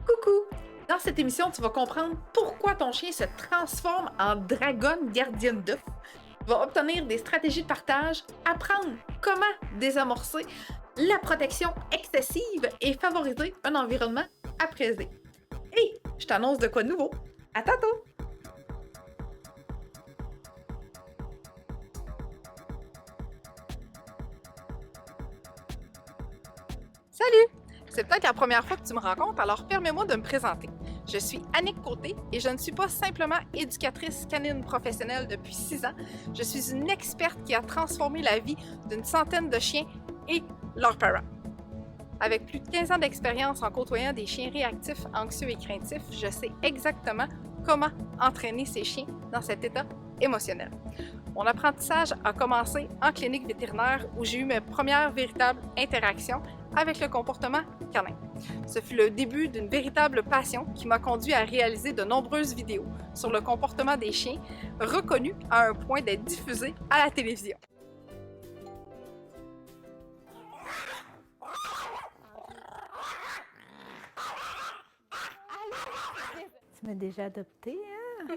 Coucou! Dans cette émission, tu vas comprendre pourquoi ton chien se transforme en dragonne gardienne d'œufs. Tu vas obtenir des stratégies de partage, apprendre comment désamorcer la protection excessive et favoriser un environnement apaisé. Hey, je t'annonce de quoi de nouveau. À tantôt! Salut! C'est peut-être la première fois que tu me rencontres, alors permets-moi de me présenter. Je suis Annick Côté et je ne suis pas simplement éducatrice canine professionnelle depuis 6 ans. Je suis une experte qui a transformé la vie d'une centaine de chiens et leurs parents. Avec plus de 15 ans d'expérience en côtoyant des chiens réactifs, anxieux et craintifs, je sais exactement comment entraîner ces chiens dans cet état émotionnel. Mon apprentissage a commencé en clinique vétérinaire où j'ai eu mes premières véritables interactions avec le comportement canin. Ce fut le début d'une véritable passion qui m'a conduit à réaliser de nombreuses vidéos sur le comportement des chiens, reconnues à un point d'être diffusées à la télévision. Tu m'as déjà adopté, hein?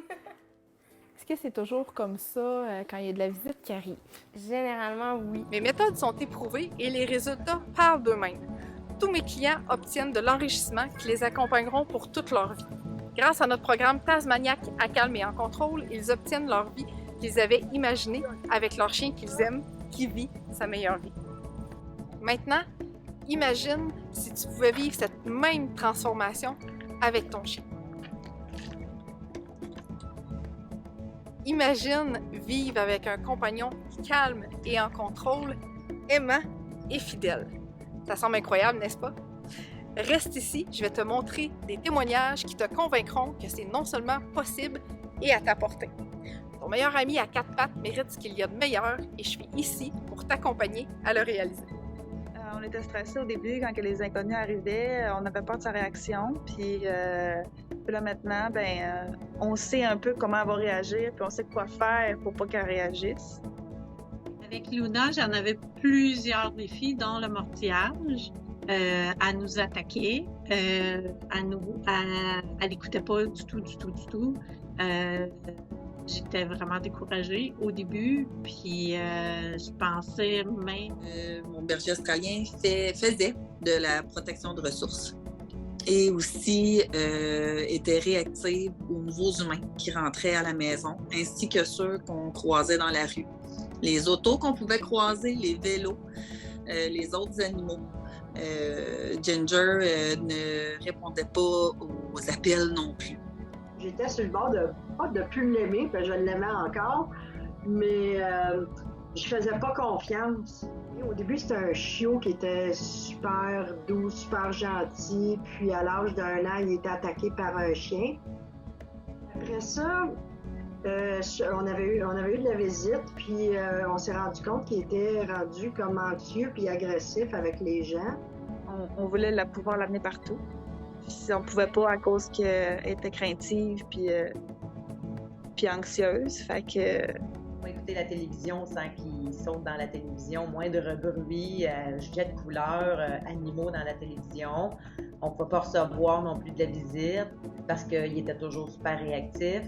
Est-ce que c'est toujours comme ça quand il y a de la visite qui arrive? Généralement, oui. Mes méthodes sont éprouvées et les résultats parlent d'eux-mêmes. Tous mes clients obtiennent de l'enrichissement qui les accompagneront pour toute leur vie. Grâce à notre programme Tasmaniac à calme et en contrôle, ils obtiennent leur vie qu'ils avaient imaginée avec leur chien qu'ils aiment, qui vit sa meilleure vie. Maintenant, imagine si tu pouvais vivre cette même transformation avec ton chien. Imagine vivre avec un compagnon calme et en contrôle, aimant et fidèle. Ça semble incroyable, n'est-ce pas? Reste ici, je vais te montrer des témoignages qui te convaincront que c'est non seulement possible et à ta portée. Ton meilleur ami à 4 pattes mérite ce qu'il y a de meilleur et je suis ici pour t'accompagner à le réaliser. On était stressés au début quand que les inconnus arrivaient. On avait peur de sa réaction. Puis là maintenant, on sait un peu comment elle va réagir, puis on sait quoi faire pour pas qu'elle réagisse. Avec Luna, j'en avais plusieurs défis, dont le mortillage, à nous attaquer, elle n'écoutait pas du tout. J'étais vraiment découragée au début, puis je pensais même... Mon berger australien faisait de la protection de ressources et aussi était réactif aux nouveaux humains qui rentraient à la maison, ainsi que ceux qu'on croisait dans la rue. Les autos qu'on pouvait croiser, les vélos, les autres animaux. Ginger ne répondait pas aux appels non plus. J'étais sur le bord pas de plus l'aimer, parce que je l'aimais encore, mais je faisais pas confiance. Et au début, c'était un chiot qui était super doux, super gentil, puis à l'âge d'1 an, il était attaqué par un chien. Après ça, on avait eu de la visite, puis on s'est rendu compte qu'il était rendu comme anxieux puis agressif avec les gens. On voulait pouvoir l'amener partout. Puis on pouvait pas à cause qu'elle était craintive puis anxieuse. Fait que... On va écouter la télévision sans qu'ils sautent dans la télévision, moindre bruit, jets de couleurs, animaux dans la télévision. On ne pouvait pas recevoir non plus de la visite parce qu'il était toujours super réactif.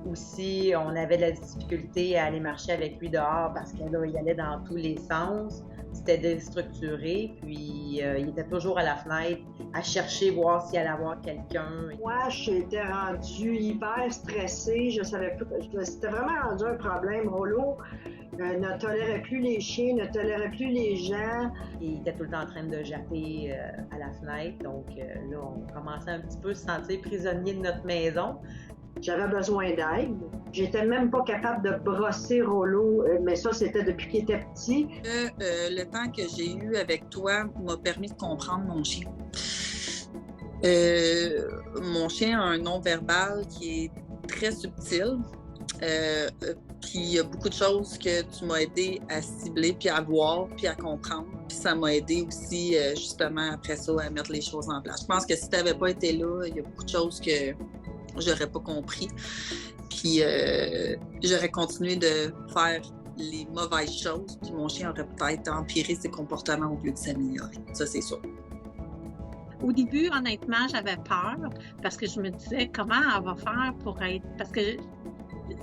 Aussi, on avait de la difficulté à aller marcher avec lui dehors parce qu'il allait dans tous les sens. C'était déstructuré, puis il était toujours à la fenêtre à chercher, voir s'il allait avoir quelqu'un. Moi, j'étais rendue hyper stressée, je savais plus, c'était vraiment rendu un problème. Rollo ne tolérait plus les chiens, ne tolérait plus les gens. Il était tout le temps en train de japper à la fenêtre, donc là, on commençait un petit peu à se sentir prisonnier de notre maison. J'avais besoin d'aide. J'étais même pas capable de brosser Rollo, mais ça, c'était depuis qu'il était petit. Le temps que j'ai eu avec toi m'a permis de comprendre mon chien. Mon chien a un non-verbal qui est très subtil. Puis il y a beaucoup de choses que tu m'as aidé à cibler, puis à voir, puis à comprendre. Puis ça m'a aidé aussi, justement, après ça, à mettre les choses en place. Je pense que si tu n'avais pas été là, il y a beaucoup de choses que j'aurais pas compris. Puis j'aurais continué de faire les mauvaises choses, puis mon chien aurait peut-être empiré ses comportements au lieu de s'améliorer. Ça, c'est sûr. Au début, honnêtement, j'avais peur parce que je me disais comment elle va faire pour être... Parce que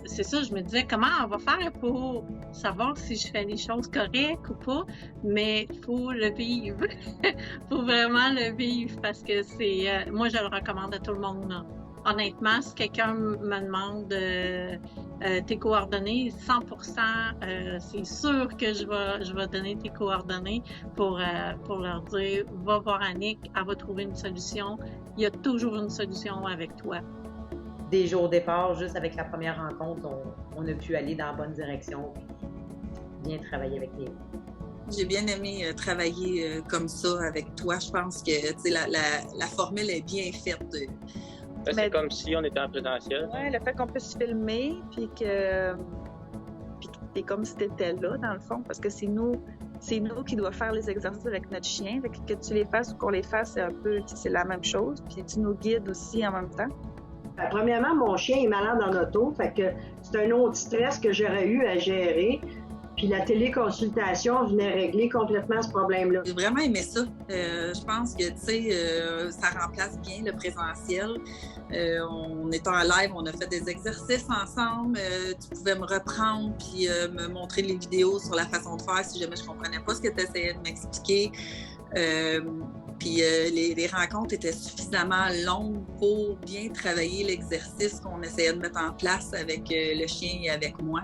c'est ça, je me disais comment elle va faire pour savoir si je fais les choses correctes ou pas, mais il faut le vivre. Il faut vraiment le vivre parce que c'est... moi, je le recommande à tout le monde. Là. Honnêtement, si quelqu'un me demande tes coordonnées, 100%, c'est sûr que je vais donner tes coordonnées pour leur dire « Va voir Annick, elle va trouver une solution. Il y a toujours une solution avec toi. » Dès jours au départ, juste avec la première rencontre, on a pu aller dans la bonne direction et bien travailler avec Néo. J'ai bien aimé travailler comme ça avec toi. Je pense que la formule est bien faite. C'est comme si on était en présentiel. Oui, le fait qu'on puisse filmer, puis que c'est comme si tu étais là, dans le fond, parce que c'est nous qui doivent faire les exercices avec notre chien. Fait que tu les fasses ou qu'on les fasse, c'est la même chose. Puis tu nous guides aussi en même temps. Premièrement, mon chien est malade en auto, fait que c'est un autre stress que j'aurais eu à gérer. Puis la téléconsultation venait régler complètement ce problème-là. J'ai vraiment aimé ça. Je pense que, ça remplace bien le présentiel. On est en live, on a fait des exercices ensemble. Tu pouvais me reprendre puis me montrer les vidéos sur la façon de faire si jamais je comprenais pas ce que tu essayais de m'expliquer. Puis les rencontres étaient suffisamment longues pour bien travailler l'exercice qu'on essayait de mettre en place avec le chien et avec moi.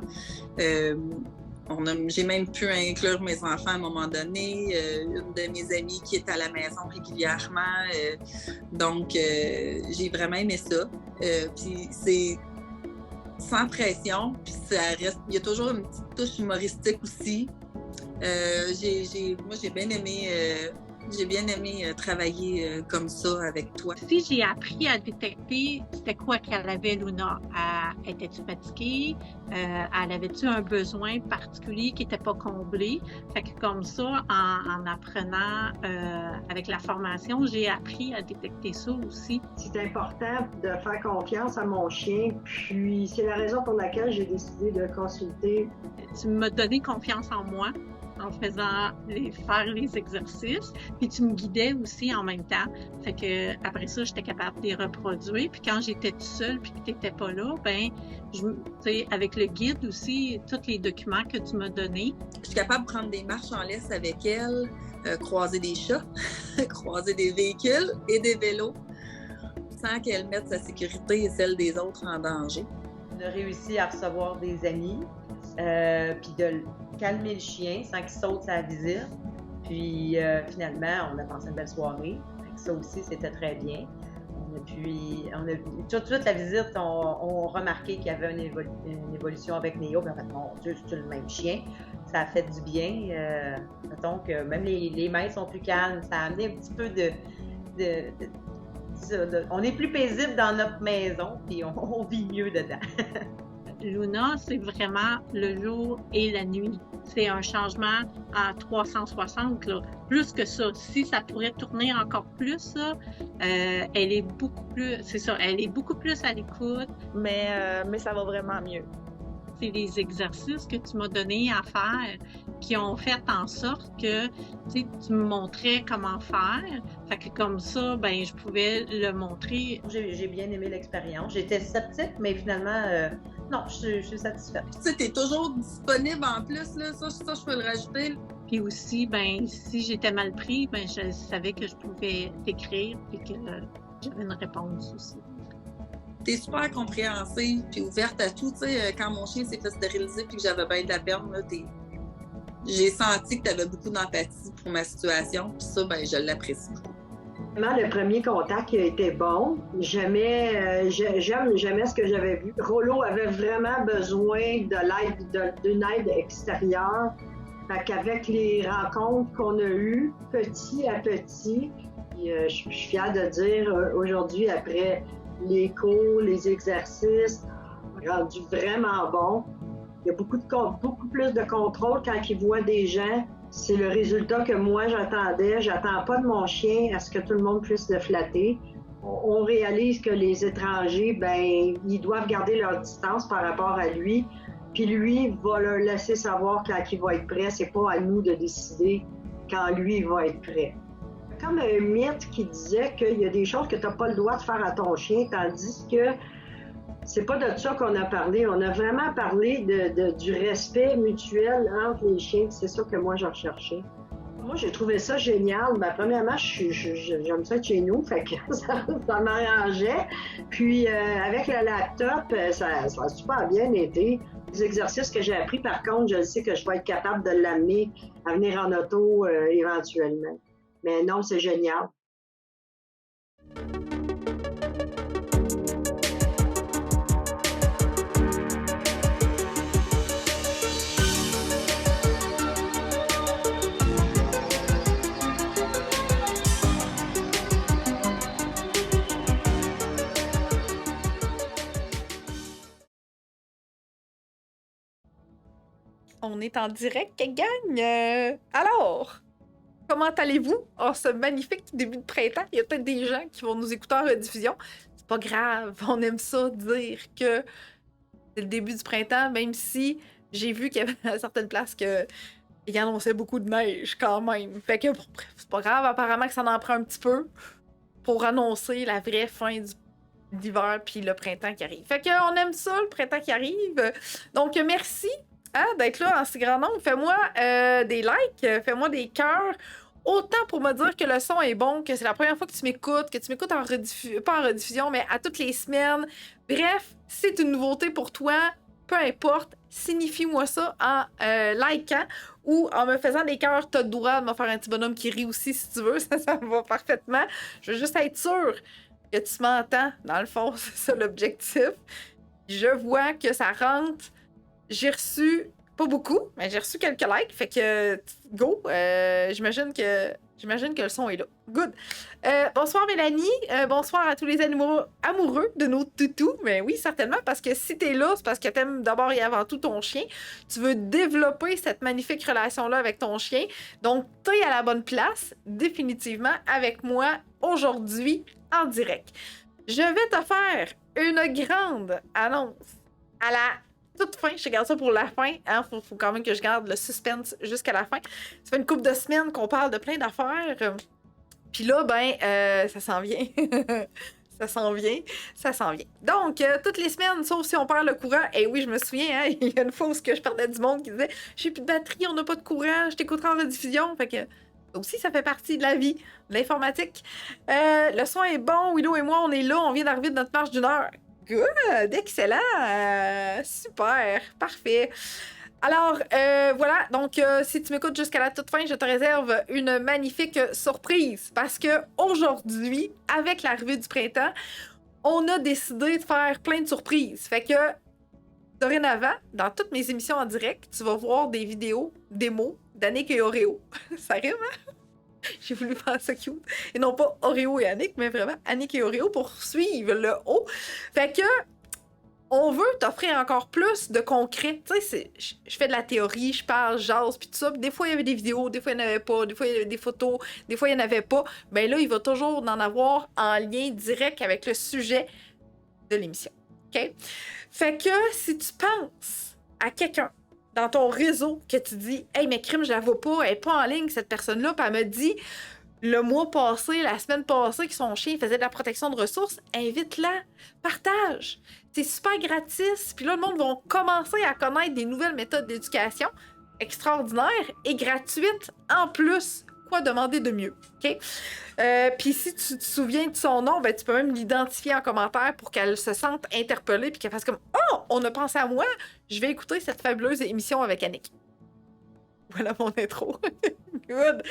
J'ai même pu inclure mes enfants à un moment donné, une de mes amies qui est à la maison régulièrement. Donc, j'ai vraiment aimé ça. Puis c'est sans pression, puis ça reste. Il y a toujours une petite touche humoristique aussi. Moi, j'ai bien aimé. J'ai bien aimé travailler comme ça avec toi. Si j'ai appris à détecter c'était quoi qu'elle avait, Luna, était-tu fatiguée? Elle avait-tu un besoin particulier qui n'était pas comblé? Fait que comme ça, en apprenant avec la formation, j'ai appris à détecter ça aussi. C'est important de faire confiance à mon chien, puis c'est la raison pour laquelle j'ai décidé de consulter. Tu m'as donné confiance en moi en faisant faire les exercices, puis tu me guidais aussi en même temps. Fait que après ça, j'étais capable de les reproduire. Puis quand j'étais toute seule puis que tu n'étais pas là, ben, avec le guide aussi, tous les documents que tu m'as donnés. Je suis capable de prendre des marches en laisse avec elle, croiser des chats, croiser des véhicules et des vélos, sans qu'elle mette sa sécurité et celle des autres en danger. On a réussi à recevoir des amis, puis de calmer le chien sans qu'il saute sa visite. Puis finalement, on a passé une belle soirée. Ça aussi, c'était très bien. Toute la visite, on remarqué qu'il y avait une évolution avec Néo. Mais en fait, mon Dieu, c'est le même chien. Ça a fait du bien. Mettons que même les mains sont plus calmes. Ça a amené un petit peu on est plus paisible dans notre maison, puis on vit mieux dedans. Luna, c'est vraiment le jour et la nuit. C'est un changement à 360, là. Plus que ça. Si ça pourrait tourner encore plus, là, elle est beaucoup plus, c'est ça, elle est beaucoup plus à l'écoute. Mais ça va vraiment mieux. C'est les exercices que tu m'as donnés à faire qui ont fait en sorte que tu me montrais comment faire. Fait que comme ça, ben je pouvais le montrer. J'ai bien aimé l'expérience. J'étais sceptique, mais finalement, non, je suis satisfaite. Tu sais, t'es toujours disponible en plus, là. Ça, je peux le rajouter. Puis aussi, ben si j'étais mal pris, ben je savais que je pouvais t'écrire et que j'avais une réponse aussi. T'es super compréhensive puis ouverte à tout. Tu sais, quand mon chien s'est fait stériliser puis que j'avais bien de la peine, là, j'ai senti que tu avais beaucoup d'empathie pour ma situation. Puis ça, ben, je l'apprécie beaucoup. Vraiment, le premier contact a été bon. J'aimais ce que j'avais vu. Rollo avait vraiment besoin d'une aide extérieure. Fait qu'avec les rencontres qu'on a eues, petit à petit, je suis fière de dire aujourd'hui, après les cours, les exercices, rendu vraiment bon. Il y a beaucoup plus de contrôle quand ils voient des gens. C'est le résultat que moi j'attendais. J'attends pas de mon chien à ce que tout le monde puisse le flatter. On réalise que les étrangers, ben, ils doivent garder leur distance par rapport à lui. Puis lui va leur laisser savoir quand il va être prêt. C'est pas à nous de décider quand lui va être prêt. comme un mythe qui disait qu'il y a des choses que tu n'as pas le droit de faire à ton chien, tandis que c'est pas de ça qu'on a parlé. On a vraiment parlé du respect mutuel entre les chiens. C'est ça que moi, j'ai recherché. Moi, j'ai trouvé ça génial. Ben, premièrement, j'aime ça être chez nous, fait que ça m'arrangeait. Puis, avec le laptop, ça a super bien été. Les exercices que j'ai appris, par contre, je sais que je vais être capable de l'amener à venir en auto éventuellement. Mais non, c'est génial. On est en direct, gang! Alors, comment allez-vous en ce magnifique début de printemps? Il y a peut-être des gens qui vont nous écouter en rediffusion. C'est pas grave, on aime ça dire que c'est le début du printemps, même si j'ai vu qu'il y avait à certaines places qu'il annonçait beaucoup de neige quand même. Fait que, bon, bref, c'est pas grave, apparemment que ça en prend un petit peu pour annoncer la vraie fin d'hiver puis le printemps qui arrive. Fait que on aime ça, le printemps qui arrive. Donc, merci d'être là en si grand nombre. Fais-moi des likes, fais-moi des cœurs. Autant pour me dire que le son est bon, que c'est la première fois que tu m'écoutes pas en rediffusion, mais à toutes les semaines. Bref, c'est une nouveauté pour toi, peu importe, signifie-moi ça en likant ou en me faisant des cœurs. T'as le droit de me faire un petit bonhomme qui rit aussi si tu veux, ça me va parfaitement. Je veux juste être sûre que tu m'entends, dans le fond, c'est ça l'objectif. Je vois que ça rentre. J'ai reçu, pas beaucoup, mais j'ai reçu quelques likes, fait que go, j'imagine que le son est là. Good. Bonsoir Mélanie, bonsoir à tous les animaux amoureux de nos toutous, mais oui, certainement, parce que si t'es là, c'est parce que t'aimes d'abord et avant tout ton chien, tu veux développer cette magnifique relation-là avec ton chien, donc t'es à la bonne place, définitivement, avec moi, aujourd'hui, en direct. Je vais te faire une grande annonce à la toute fin, je te garde ça pour la fin. Hein? Faut quand même que je garde le suspense jusqu'à la fin. Ça fait une couple de semaines qu'on parle de plein d'affaires. Puis là, ça s'en vient. Ça s'en vient. Donc, toutes les semaines, sauf si on perd le courant. Et oui, je me souviens, hein, il y a une fois où je perdais du monde qui disait « J'ai plus de batterie, on n'a pas de courant, je t'écouterai en rediffusion. » Fait que ça aussi, ça fait partie de la vie, de l'informatique. Le son est bon. Willow et moi, on est là. On vient d'arriver de notre marche d'1 heure. Good! Excellent! Super! Parfait! Alors, voilà. Donc, si tu m'écoutes jusqu'à la toute fin, je te réserve une magnifique surprise. Parce que aujourd'hui, avec l'arrivée du printemps, on a décidé de faire plein de surprises. Fait que, dorénavant, dans toutes mes émissions en direct, tu vas voir des vidéos, démos d'Annick et Oreo. Ça rime, hein? J'ai voulu faire ça cute. Et non pas Oreo et Annick, mais vraiment Annick et Oreo pour suivre le haut. Fait que, on veut t'offrir encore plus de concret. Tu sais, je fais de la théorie, je parle, jase, puis tout ça. Puis des fois, il y avait des vidéos, des fois, il n'y en avait pas. Des fois, il y avait des photos, des fois, il n'y en avait pas. Ben là, il va toujours en avoir en lien direct avec le sujet de l'émission. OK? Fait que, si tu penses à quelqu'un dans ton réseau que tu dis « Hey, mais crime, je la vois pas, elle est pas en ligne, cette personne-là. » Puis elle me dit, le mois passé, la semaine passée, que son chien faisait de la protection de ressources, invite-la, partage. C'est super gratis. Puis là, le monde va commencer à connaître des nouvelles méthodes d'éducation extraordinaires et gratuites en plus. Quoi demander de mieux? OK? Puis si tu te souviens de son nom, ben, tu peux même l'identifier en commentaire pour qu'elle se sente interpellée puis qu'elle fasse comme « Oh, on a pensé à moi! Je vais écouter cette fabuleuse émission avec Annick. » Voilà mon intro. Good!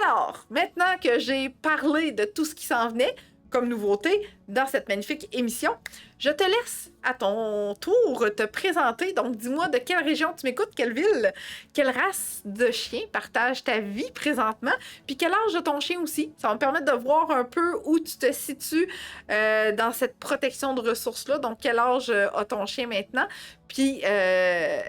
Alors, maintenant que j'ai parlé de tout ce qui s'en venait comme nouveauté dans cette magnifique émission, je te laisse à ton tour te présenter. Donc, dis-moi de quelle région tu m'écoutes, quelle ville, quelle race de chien partage ta vie présentement, puis quel âge de ton chien aussi. Ça va me permettre de voir un peu où tu te situes dans cette protection de ressources-là. Donc, quel âge a ton chien maintenant? Puis,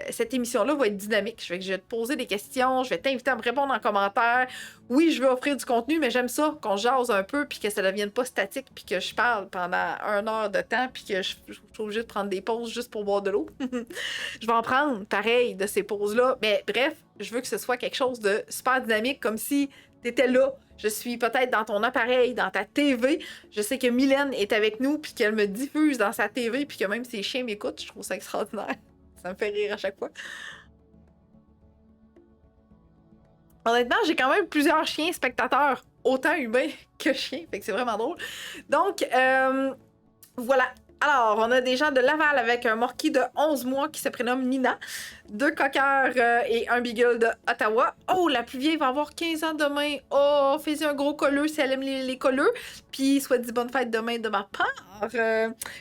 cette émission-là va être dynamique. Je vais te poser des questions, je vais t'inviter à me répondre en commentaire. Oui, je vais offrir du contenu, mais j'aime ça qu'on jase un peu, puis que ça ne devienne pas statique, puis que je parle pendant 1 heure de temps, puis que je suis obligée de prendre des pauses juste pour boire de l'eau. Je vais en prendre, pareil, de ces pauses-là. Mais bref, je veux que ce soit quelque chose de super dynamique, comme si tu étais là, Je suis peut-être dans ton appareil, dans ta TV. Je sais que Mylène est avec nous, puis qu'elle me diffuse dans sa TV, puis que même ses chiens m'écoutent. Je trouve ça extraordinaire. Ça me fait rire à chaque fois. Honnêtement, j'ai quand même plusieurs chiens spectateurs, autant humains que chiens, fait que c'est vraiment drôle. Donc, voilà. Alors, on a des gens de Laval avec un morkie de 11 mois qui se prénomme Nina, 2 cockers et un beagle de Ottawa. Oh, la plus vieille va avoir 15 ans demain. Oh, fais-y un gros colleux si elle aime les colleux. Puis, souhaite-y bonne fête demain de ma part.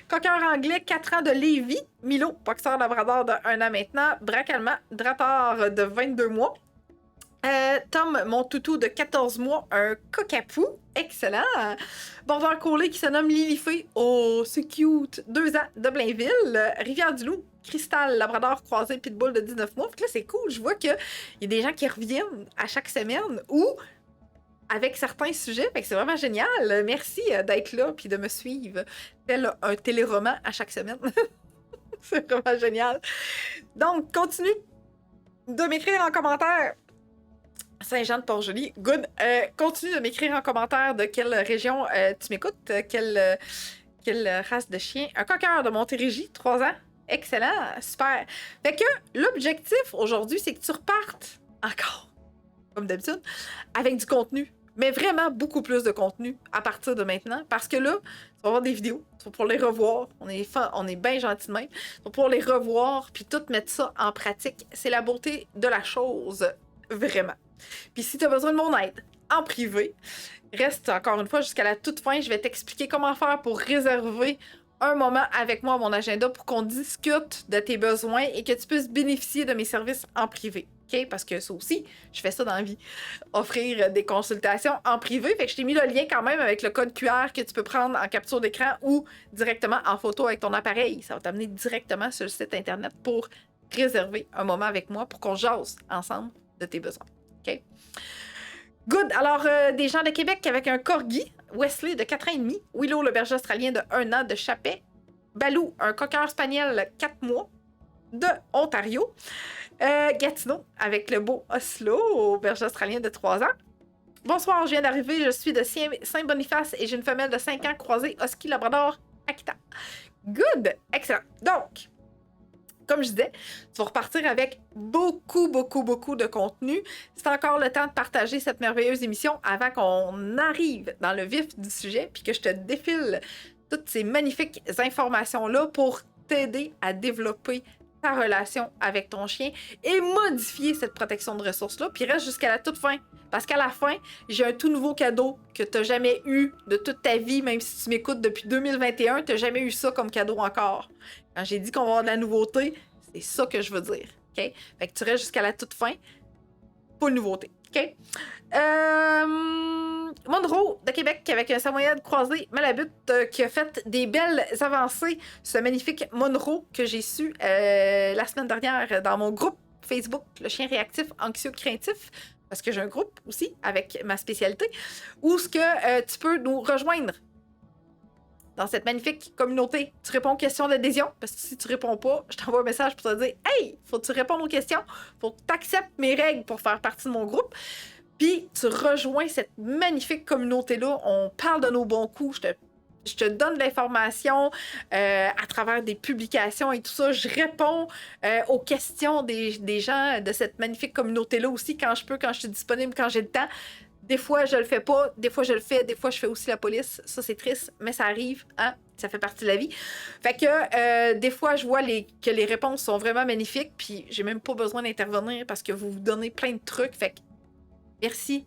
Cocker anglais, 4 ans de Lévis. Milo, boxeur labrador de 1 an maintenant. Braque allemand, drapeur de 22 mois. Tom, mon toutou de 14 mois, un cockapou. Excellent. Border Collie qui se nomme Lilifée. Oh, c'est cute. 2 ans de Blainville. Rivière-du-Loup, Cristal, Labrador croisé, Pitbull de 19 mois. Fait que là, c'est cool. Je vois qu'il y a des gens qui reviennent à chaque semaine ou avec certains sujets. Fait que c'est vraiment génial. Merci d'être là puis de me suivre tel un téléroman à chaque semaine. C'est vraiment génial. Donc, continue de m'écrire en commentaire. Saint-Jean-de-Port-Joli, good. Continue de m'écrire en commentaire de quelle région tu m'écoutes, quelle race de chien. Un cocker de Montérégie, 3 ans. Excellent, super. Fait que l'objectif aujourd'hui, c'est que tu repartes encore, comme d'habitude, avec du contenu. Mais vraiment beaucoup plus de contenu à partir de maintenant. Parce que là, tu vas avoir des vidéos, tu vas pouvoir les revoir. On est bien gentil de même. Tu vas pouvoir les revoir, puis tout mettre ça en pratique. C'est la beauté de la chose, vraiment. Puis si tu as besoin de mon aide en privé, reste encore une fois jusqu'à la toute fin. Je vais t'expliquer comment faire pour réserver un moment avec moi à mon agenda pour qu'on discute de tes besoins et que tu puisses bénéficier de mes services en privé. OK? Parce que ça aussi, je fais ça dans la vie. Offrir des consultations en privé. Fait que je t'ai mis le lien quand même avec le code QR que tu peux prendre en capture d'écran ou directement en photo avec ton appareil. Ça va t'amener directement sur le site Internet pour réserver un moment avec moi pour qu'on jase ensemble de tes besoins. OK? Good. Alors, des gens de Québec avec un corgi, Wesley de 4 ans et demi, Willow, le berger australien de 1 an de Chapet, Balou, un cocker spaniel 4 mois de Ontario, Gatineau avec le beau Oslo, berger australien de 3 ans. Bonsoir, je viens d'arriver, je suis de Saint-Boniface et j'ai une femelle de 5 ans croisée Husky Labrador Akita. Good. Excellent. Donc, comme je disais, tu vas repartir avec beaucoup de contenu. C'est encore le temps de partager cette merveilleuse émission avant qu'on arrive dans le vif du sujet puis que je te défile toutes ces magnifiques informations-là pour t'aider à développer ta relation avec ton chien et modifier cette protection de ressources-là. Puis reste jusqu'à la toute fin. Parce qu'à la fin, j'ai un tout nouveau cadeau que tu n'as jamais eu de toute ta vie, même si tu m'écoutes depuis 2021, tu n'as jamais eu ça comme cadeau encore. Quand j'ai dit qu'on va avoir de la nouveauté, c'est ça que je veux dire. OK? Fait que tu restes jusqu'à la toute fin. Pas de nouveauté. OK? Monroe de Québec avec un samoyède croisé Malabute qui a fait des belles avancées. Ce magnifique Monroe que j'ai su la semaine dernière dans mon groupe Facebook, le chien réactif anxieux craintif. Parce que j'ai un groupe aussi avec ma spécialité, où ce que tu peux nous rejoindre dans cette magnifique communauté. Tu réponds aux questions d'adhésion, parce que si tu réponds pas, je t'envoie un message pour te dire « Hey, faut que tu répondes aux questions, faut que tu acceptes mes règles pour faire partie de mon groupe. » Puis tu rejoins cette magnifique communauté-là, on parle de nos bons coups, je te donne de l'information à travers des publications et tout ça. Je réponds aux questions des gens de cette magnifique communauté-là aussi quand je peux, quand je suis disponible, quand j'ai le temps. Des fois, je le fais pas. Des fois, je le fais. Des fois, je fais aussi la police. Ça, c'est triste, mais ça arrive. Hein? Ça fait partie de la vie. Fait que des fois, je vois que les réponses sont vraiment magnifiques. Puis, j'ai même pas besoin d'intervenir parce que vous vous donnez plein de trucs. Fait que merci,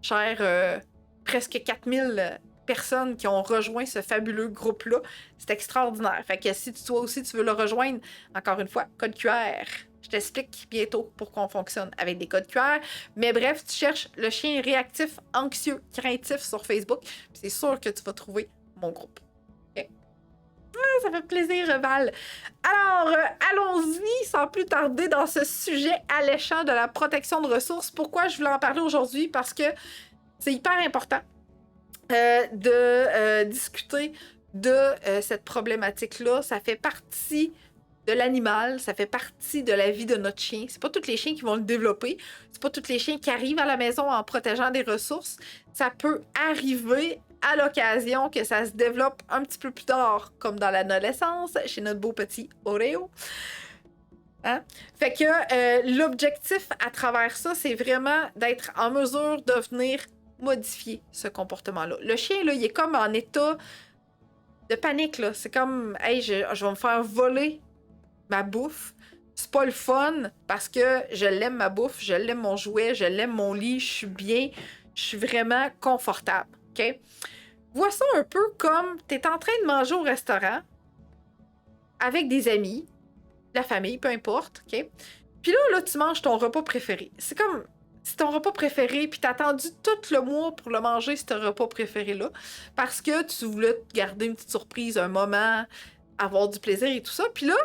cher presque 4000 personnes qui ont rejoint ce fabuleux groupe-là. C'est extraordinaire. Fait que si toi aussi, tu veux le rejoindre, encore une fois, code QR. Je t'explique bientôt pour qu'on fonctionne avec des codes QR. Mais bref, tu cherches le chien réactif, anxieux, craintif sur Facebook. C'est sûr que tu vas trouver mon groupe. Okay? Ah, ça fait plaisir, Val. Alors, allons-y sans plus tarder dans ce sujet alléchant de la protection de ressources. Pourquoi je voulais en parler aujourd'hui? Parce que c'est hyper important de discuter de cette problématique-là. Ça fait partie de l'animal, ça fait partie de la vie de notre chien. C'est pas tous les chiens qui vont le développer, c'est pas tous les chiens qui arrivent à la maison en protégeant des ressources. Ça peut arriver à l'occasion que ça se développe un petit peu plus tard, comme dans l'adolescence, chez notre beau petit Oreo. Hein? Fait que l'objectif à travers ça, c'est vraiment d'être en mesure de venir modifier ce comportement-là. Le chien, là, il est comme en état de panique, là. C'est comme, hey, je vais me faire voler ma bouffe. C'est pas le fun parce que je l'aime ma bouffe, je l'aime mon jouet, je l'aime mon lit, je suis bien, je suis vraiment confortable. OK? Vois ça un peu comme t'es en train de manger au restaurant avec des amis, la famille, peu importe, OK? Puis là, tu manges ton repas préféré. C'est comme si ton repas préféré, puis t'as attendu tout le mois pour le manger, ce repas préféré-là, parce que tu voulais te garder une petite surprise, un moment, avoir du plaisir et tout ça. Puis là,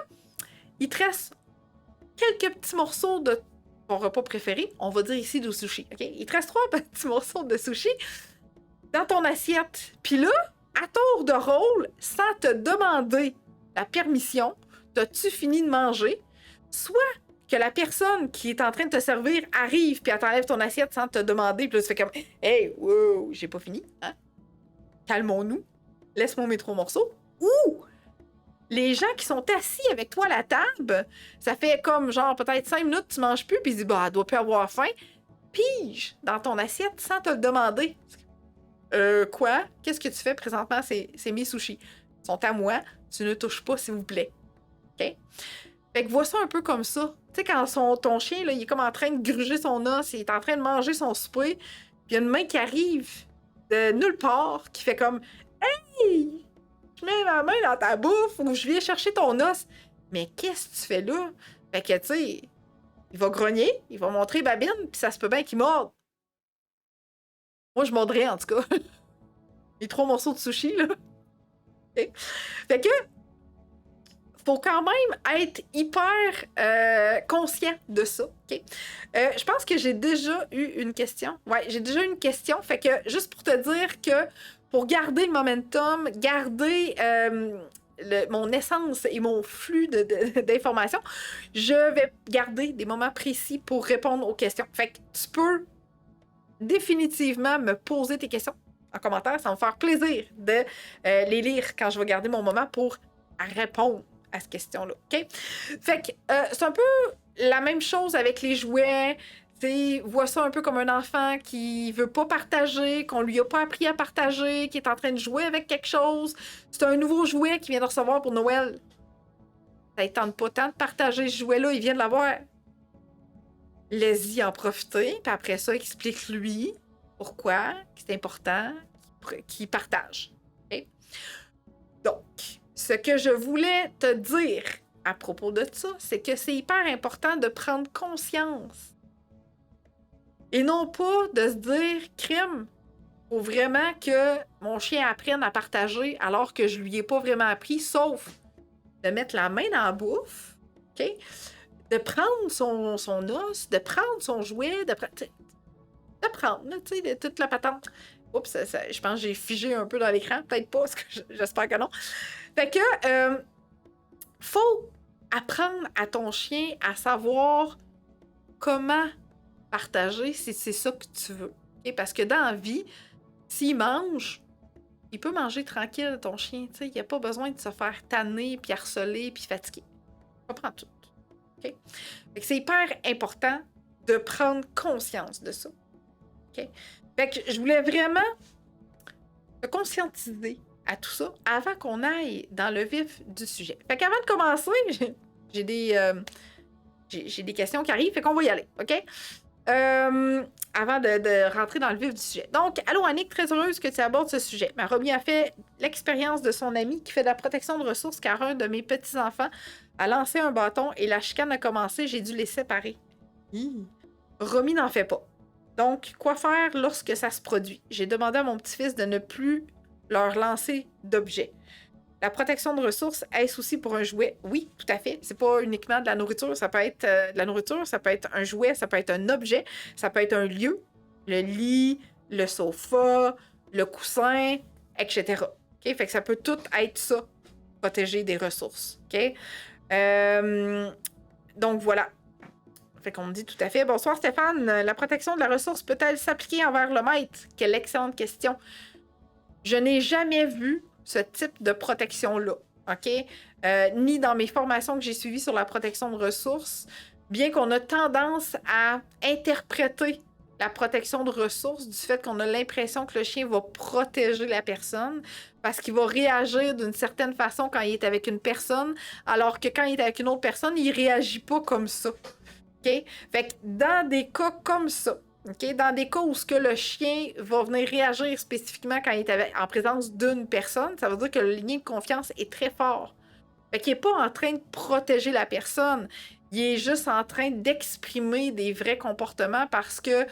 il te reste quelques petits morceaux de ton repas préféré. On va dire ici du sushi, OK? Il te reste 3 petits morceaux de sushi dans ton assiette. Puis là, à tour de rôle, sans te demander la permission, t'as-tu fini de manger? Soit que la personne qui est en train de te servir arrive puis elle t'enlève ton assiette sans te demander, puis là, tu fais comme « Hey, wow, j'ai pas fini, hein? Calmons-nous, laisse-moi mes 3 morceaux. » Ou les gens qui sont assis avec toi à la table, ça fait comme genre peut-être 5 minutes, tu manges plus, puis ils disent « Bah, elle doit plus avoir faim. » Pige dans ton assiette sans te le demander. Quoi? Qu'est-ce que tu fais présentement? C'est mes sushis. Ils sont à moi. Tu ne touches pas, s'il vous plaît. OK? Fait que vois ça un peu comme ça. Tu sais, quand ton chien, là, il est comme en train de gruger son os, il est en train de manger son souper, puis il y a une main qui arrive de nulle part, qui fait comme « Hey! Je mets ma main dans ta bouffe ou je viens chercher ton os. » Mais qu'est-ce que tu fais là? Fait que, tu sais, il va grogner, il va montrer babine, puis ça se peut bien qu'il morde. Moi, je mordrais, en tout cas. Les 3 morceaux de sushi, là. Okay. Fait que, faut quand même être hyper conscient de ça. Okay? Je pense que j'ai déjà eu une question. Ouais, j'ai déjà eu une question. Fait que, juste pour te dire que pour garder le momentum, garder mon essence et mon flux d'informations, je vais garder des moments précis pour répondre aux questions. Fait que tu peux définitivement me poser tes questions en commentaire. Ça va me faire plaisir de les lire quand je vais garder mon moment pour répondre à cette question-là. OK? Fait que c'est un peu la même chose avec les jouets. Tu vois ça un peu comme un enfant qui veut pas partager, qu'on lui a pas appris à partager, qui est en train de jouer avec quelque chose. C'est un nouveau jouet qu'il vient de recevoir pour Noël. Ça ne tente pas tant de partager ce jouet-là, il vient de l'avoir. Laisse-y en profiter, puis après ça, explique-lui pourquoi c'est important qu'il partage. Okay? Donc, ce que je voulais te dire à propos de ça, c'est que c'est hyper important de prendre conscience. Et non pas de se dire, crime, faut vraiment que mon chien apprenne à partager alors que je lui ai pas vraiment appris, sauf de mettre la main dans la bouffe, OK? De prendre son os, de prendre son jouet, de prendre, tu sais, toute la patente. Oups, je pense que j'ai figé un peu dans l'écran. Peut-être pas, parce que j'espère que non. Fait que, faut apprendre à ton chien à savoir comment partager si c'est ça que tu veux. Okay? Parce que dans la vie, s'il mange, il peut manger tranquille, ton chien. Il n'y a pas besoin de se faire tanner, puis harceler, puis fatiguer. Il comprend tout. Okay? Fait que c'est hyper important de prendre conscience de ça. Okay? Fait que je voulais vraiment te conscientiser à tout ça avant qu'on aille dans le vif du sujet. Fait qu'avant de commencer, j'ai des questions qui arrivent, fait qu'on va y aller, OK? Avant de rentrer dans le vif du sujet. Donc, allô Annick, très heureuse que tu abordes ce sujet. Ma Romy a fait l'expérience de son ami qui fait de la protection de ressources car un de mes petits-enfants a lancé un bâton et la chicane a commencé, j'ai dû les séparer. Romy n'en fait pas. Donc, quoi faire lorsque ça se produit? J'ai demandé à mon petit-fils de ne plus leur lancer d'objets. La protection de ressources, est-ce aussi pour un jouet? Oui, tout à fait. C'est pas uniquement de la nourriture. Ça peut être de la nourriture, ça peut être un jouet, ça peut être un objet, ça peut être un lieu, le lit, le sofa, le coussin, etc. Okay? Fait que ça peut tout être ça, protéger des ressources. Okay? Donc voilà. Fait qu'on me dit tout à fait. Bonsoir Stéphane, la protection de la ressource peut-elle s'appliquer envers le maître? Quelle excellente question. Je n'ai jamais vu ce type de protection-là, OK? Ni dans mes formations que j'ai suivies sur la protection de ressources, bien qu'on a tendance à interpréter la protection de ressources du fait qu'on a l'impression que le chien va protéger la personne parce qu'il va réagir d'une certaine façon quand il est avec une personne, alors que quand il est avec une autre personne, il réagit pas comme ça. OK? Fait que dans des cas comme ça, OK? Dans des cas où ce que le chien va venir réagir spécifiquement quand il est en présence d'une personne, ça veut dire que le lien de confiance est très fort. Fait qu'il n'est pas en train de protéger la personne. Il est juste en train d'exprimer des vrais comportements parce que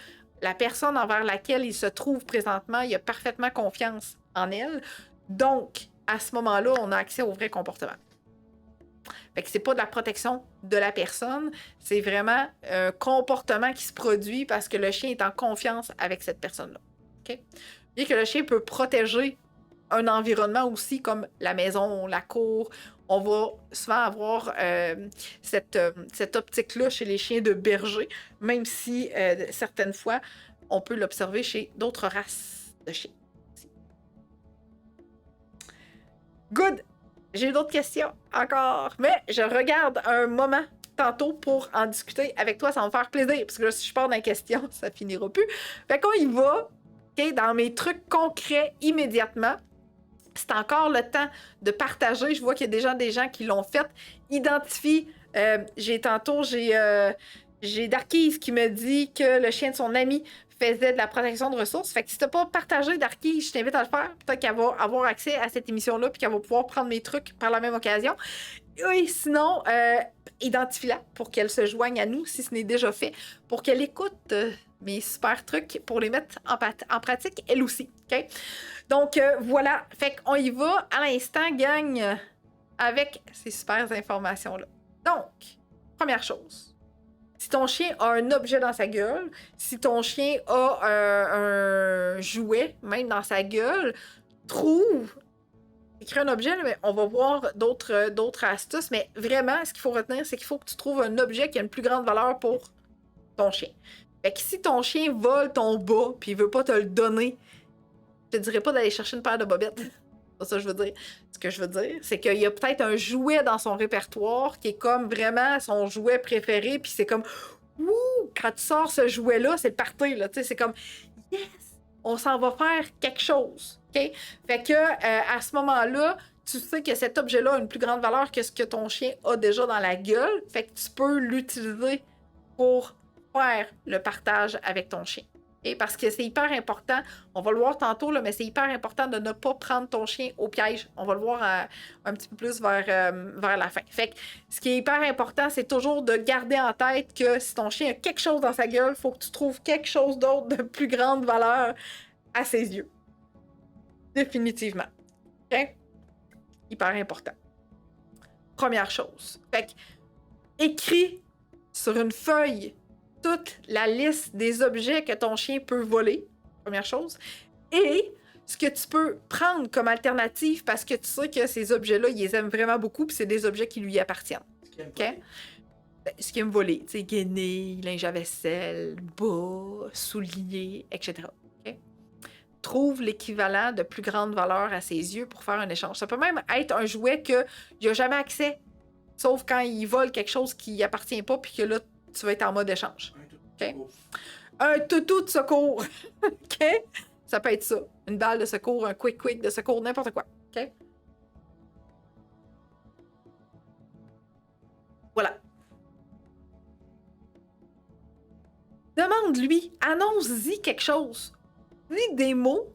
la personne envers laquelle il se trouve présentement, il a parfaitement confiance en elle. Donc, à ce moment-là, on a accès aux vrais comportements. Fait que c'est pas de la protection de la personne, c'est vraiment un comportement qui se produit parce que le chien est en confiance avec cette personne-là. Okay? Bien que le chien peut protéger un environnement aussi, comme la maison, la cour, on va souvent avoir cette optique-là chez les chiens de berger, même si certaines fois, on peut l'observer chez d'autres races de chiens. Good! J'ai d'autres questions encore, mais je regarde un moment tantôt pour en discuter avec toi, ça va me faire plaisir, parce que là, si je pars dans les questions, ça finira plus. Fait qu'on y va, OK, dans mes trucs concrets immédiatement. C'est encore le temps de partager. Je vois qu'il y a déjà des gens qui l'ont fait. Identifie. J'ai Darkise qui me dit que le chien de son ami faisait de la protection de ressources. Fait que si t'as pas partagé Darkise, je t'invite à le faire. Peut-être qu'elle va avoir accès à cette émission-là puis qu'elle va pouvoir prendre mes trucs par la même occasion. Et sinon, identifie-la pour qu'elle se joigne à nous si ce n'est déjà fait. Pour qu'elle écoute mes super trucs pour les mettre en pratique elle aussi. OK? Donc, voilà. Fait qu'on y va à l'instant, gang, avec ces super informations-là. Donc, première chose. Si ton chien a un objet dans sa gueule, si ton chien a un jouet, même dans sa gueule, écris un objet, mais on va voir d'autres astuces, mais vraiment, ce qu'il faut retenir, c'est qu'il faut que tu trouves un objet qui a une plus grande valeur pour ton chien. Fait que si ton chien vole ton bas, puis il veut pas te le donner, je te dirais pas d'aller chercher une paire de bobettes. C'est pas ça que je veux dire. Ce que je veux dire, c'est qu'il y a peut-être un jouet dans son répertoire qui est comme vraiment son jouet préféré, puis c'est comme, ouh, quand tu sors ce jouet-là, c'est le party, là, tu sais, c'est comme, yes, on s'en va faire quelque chose, OK? Fait que, à ce moment-là, tu sais que cet objet-là a une plus grande valeur que ce que ton chien a déjà dans la gueule, fait que tu peux l'utiliser pour faire le partage avec ton chien. Et parce que c'est hyper important, on va le voir tantôt, là, mais c'est hyper important de ne pas prendre ton chien au piège. On va le voir un petit peu plus vers la fin. Fait que ce qui est hyper important, c'est toujours de garder en tête que si ton chien a quelque chose dans sa gueule, il faut que tu trouves quelque chose d'autre de plus grande valeur à ses yeux. Définitivement. OK? Hyper important. Première chose. Fait que écris sur une feuille toute la liste des objets que ton chien peut voler, première chose, et ce que tu peux prendre comme alternative parce que tu sais que ces objets-là, ils les aiment vraiment beaucoup puis c'est des objets qui lui appartiennent. OK? Ce qu'il aime voler, tu sais, guenilles, linge à vaisselle, bas, souliers, etc. OK? Trouve l'équivalent de plus grande valeur à ses yeux pour faire un échange. Ça peut même être un jouet qu'il n'a jamais accès, sauf quand il vole quelque chose qui n'y appartient pas puis que là, tu vas être en mode échange. OK? Un toutou de secours. OK? Ça peut être ça. Une balle de secours, un quick de secours, n'importe quoi. OK? Voilà. Demande-lui, annonce-y quelque chose. Dis des mots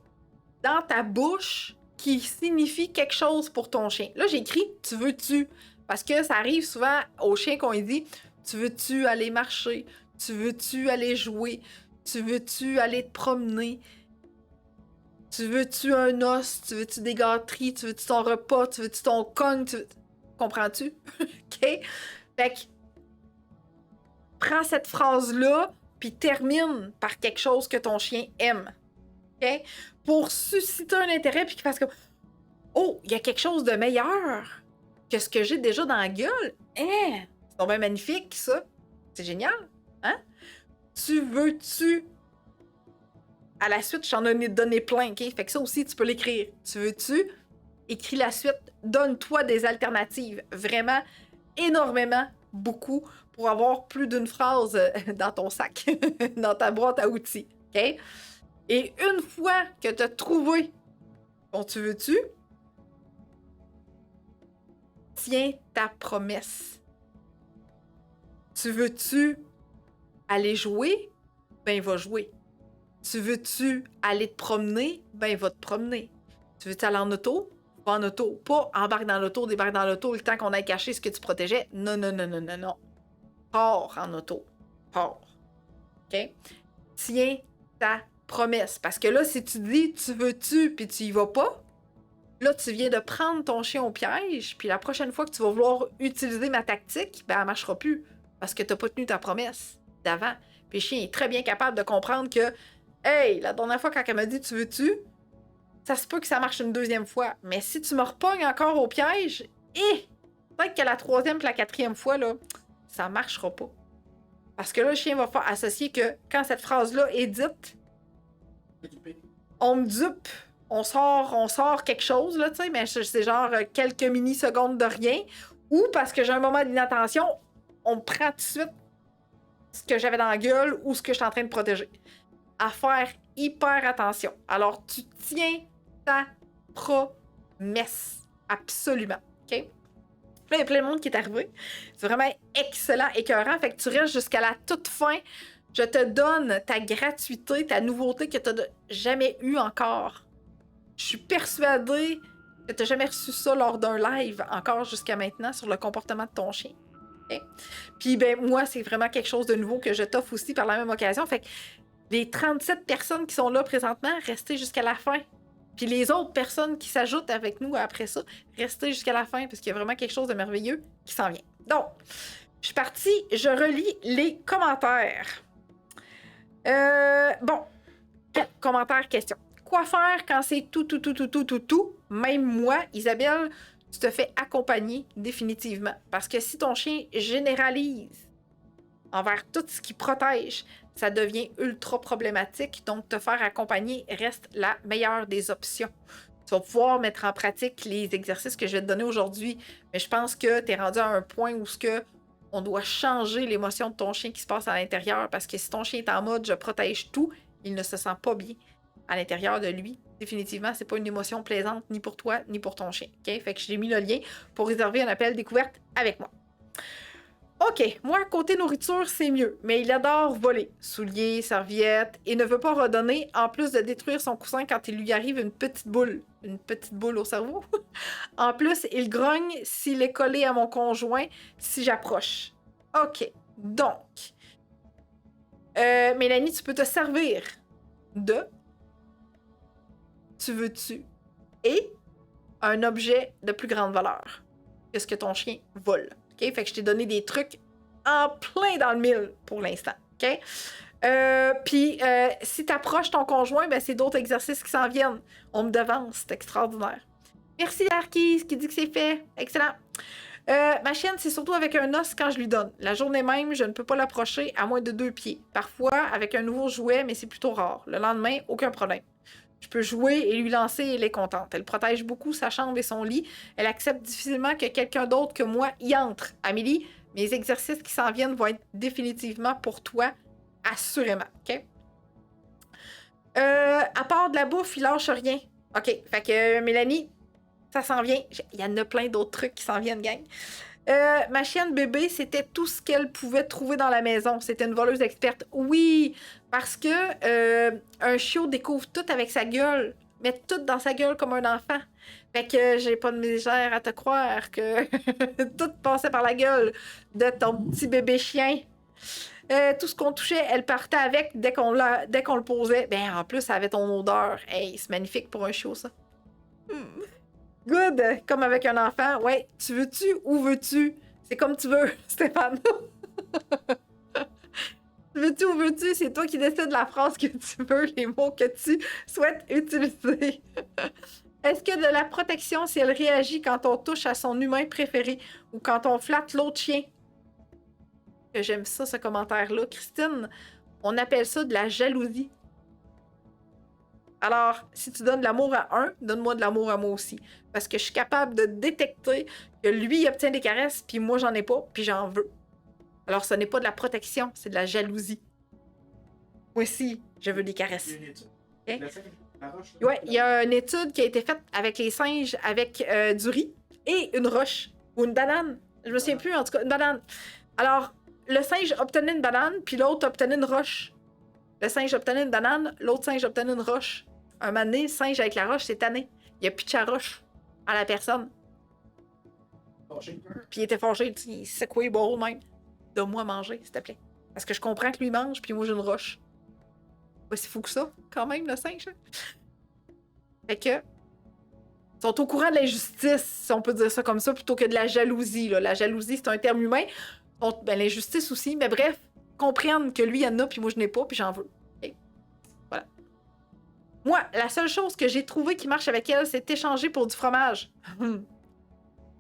dans ta bouche qui signifient quelque chose pour ton chien. Là, j'écris « tu veux-tu » parce que ça arrive souvent aux chiens qu'on lui dit « tu veux-tu aller marcher? Tu veux-tu aller jouer? Tu veux-tu aller te promener? Tu veux-tu un os? Tu veux-tu des gâteries? Tu veux-tu ton repas? Tu veux-tu ton cogne? Comprends-tu? OK? Fait que prends cette phrase-là puis termine par quelque chose que ton chien aime. OK? Pour susciter un intérêt puis qu'il fasse comme « oh, il y a quelque chose de meilleur que ce que j'ai déjà dans la gueule, hein, c'est donc bien magnifique, ça. C'est génial, hein? Tu veux-tu... À la suite, je t'en ai donné plein, OK? Fait que ça aussi, tu peux l'écrire. Tu veux-tu? Écris la suite. Donne-toi des alternatives. Vraiment, énormément, beaucoup, pour avoir plus d'une phrase dans ton sac, dans ta boîte à outils, OK? Et une fois que tu as trouvé ton tu veux-tu, tiens ta promesse. Tu veux-tu aller jouer? Ben, va jouer. Tu veux-tu aller te promener? Ben, va te promener. Tu veux-tu aller en auto? Va en auto. Pas embarque dans l'auto, débarque dans l'auto le temps qu'on ait caché ce que tu protégeais. Non, non, non, non, non, non. Pars en auto. Pars. OK? Tiens ta promesse. Parce que là, si tu dis tu veux-tu puis tu y vas pas, là, tu viens de prendre ton chien au piège, puis la prochaine fois que tu vas vouloir utiliser ma tactique, ben, elle marchera plus. Parce que t'as pas tenu ta promesse d'avant. Puis le chien est très bien capable de comprendre que hey, la dernière fois quand elle m'a dit tu veux-tu, ça se peut que ça marche une deuxième fois. Mais si tu me repognes encore au piège, peut-être que la troisième et la quatrième fois, là, ça marchera pas. Parce que là, le chien va faire associer que quand cette phrase-là est dite, on me dupe, on sort quelque chose, là, tu sais, mais c'est genre quelques mini-secondes de rien. Ou parce que j'ai un moment d'inattention, on me prend tout de suite ce que j'avais dans la gueule ou ce que je suis en train de protéger. À faire hyper attention. Alors, tu tiens ta promesse. Absolument. OK? Là, il y a plein de monde qui est arrivé. C'est vraiment excellent, écœurant. Fait que tu restes jusqu'à la toute fin. Je te donne ta gratuité, ta nouveauté que tu n'as jamais eue encore. Je suis persuadée que tu n'as jamais reçu ça lors d'un live encore jusqu'à maintenant sur le comportement de ton chien. Okay? Puis, ben, moi, c'est vraiment quelque chose de nouveau que je t'offre aussi par la même occasion. Fait que les 37 personnes qui sont là présentement, restez jusqu'à la fin. Puis les autres personnes qui s'ajoutent avec nous après ça, restez jusqu'à la fin parce qu'il y a vraiment quelque chose de merveilleux qui s'en vient. Donc, je suis partie, je relis les commentaires. Bon, commentaires, questions. Quoi faire quand c'est tout? Même moi, Isabelle, tu te fais accompagner définitivement. Parce que si ton chien généralise envers tout ce qui protège, ça devient ultra problématique. Donc, te faire accompagner reste la meilleure des options. Tu vas pouvoir mettre en pratique les exercices que je vais te donner aujourd'hui. Mais je pense que tu es rendu à un point où on doit changer l'émotion de ton chien qui se passe à l'intérieur. Parce que si ton chien est en mode « je protège tout », il ne se sent pas bien à l'intérieur de lui. Définitivement, c'est pas une émotion plaisante ni pour toi, ni pour ton chien. OK? Fait que j'ai mis le lien pour réserver un appel découverte avec moi. OK, moi, côté nourriture, c'est mieux, mais il adore voler. Souliers, serviettes, et ne veut pas redonner, en plus de détruire son coussin quand il lui arrive une petite boule au cerveau. En plus, il grogne s'il est collé à mon conjoint si j'approche. OK, donc, Mélanie, tu peux te servir de tu veux-tu et un objet de plus grande valeur que ce que ton chien vole. OK? Fait que je t'ai donné des trucs en plein dans le mille pour l'instant. OK? Puis, si tu approches ton conjoint, ben, c'est d'autres exercices qui s'en viennent. On me devance, c'est extraordinaire. Merci, Arquise, qui dit que c'est fait. Excellent. Ma chienne, c'est surtout avec un os quand je lui donne. La journée même, je ne peux pas l'approcher à moins de 2 pieds. Parfois, avec un nouveau jouet, mais c'est plutôt rare. Le lendemain, aucun problème. Je peux jouer et lui lancer et elle est contente. Elle protège beaucoup sa chambre et son lit. Elle accepte difficilement que quelqu'un d'autre que moi y entre. Amélie, mes exercices qui s'en viennent vont être définitivement pour toi, assurément. OK? À part de la bouffe, il lâche rien. OK. Fait que Mélanie, ça s'en vient. Il y en a plein d'autres trucs qui s'en viennent, gang. Ma chienne bébé, c'était tout ce qu'elle pouvait trouver dans la maison. C'était une voleuse experte. Oui, parce que un chiot découvre tout avec sa gueule. Met tout dans sa gueule comme un enfant. Fait que j'ai pas de misère à te croire que tout passait par la gueule de ton petit bébé chien. Tout ce qu'on touchait, elle partait avec dès qu'on le posait. Ben, en plus, ça avait ton odeur. Hey, c'est magnifique pour un chiot, ça. Good! Comme avec un enfant. Ouais, tu veux-tu ou veux-tu? C'est comme tu veux, Stéphane. Veux-tu ou veux-tu? C'est toi qui décides la phrase que tu veux, les mots que tu souhaites utiliser. Est-ce que de la protection si elle réagit quand on touche à son humain préféré ou quand on flatte l'autre chien? Que j'aime ça, ce commentaire-là. Christine, on appelle ça de la jalousie. Alors, si tu donnes de l'amour à un, donne-moi de l'amour à moi aussi. Parce que je suis capable de détecter que lui, il obtient des caresses, puis moi, j'en ai pas, puis j'en veux. Alors, ce n'est pas de la protection, c'est de la jalousie. Moi aussi, je veux des caresses. Il y a une étude. Ok? La singe, la roche, Oui, il y a une étude qui a été faite avec les singes, avec du riz et une roche, ou une banane. Je me souviens plus, en tout cas, une banane. Alors, le singe obtenait une banane, puis l'autre obtenait une roche. Le singe obtenait une banane, l'autre singe obtenait une roche. Un moment donné, le singe avec la roche, c'est tanné. Il a plus de roche à la personne. fâché. Puis il était fâché, il secouait les barreaux même. Donne-moi à manger, s'il te plaît. Parce que je comprends que lui mange, puis moi j'ai une roche. Pas si fou que ça, quand même, le singe. Hein? Fait que. Ils sont au courant de l'injustice, si on peut dire ça comme ça, plutôt que de la jalousie. Là. La jalousie, c'est un terme humain. Ben, l'injustice aussi, mais bref, comprennent que lui, il y en a, puis moi, je n'ai pas, puis j'en veux. Okay? Voilà. Moi, la seule chose que j'ai trouvée qui marche avec elle, c'est échanger pour du fromage.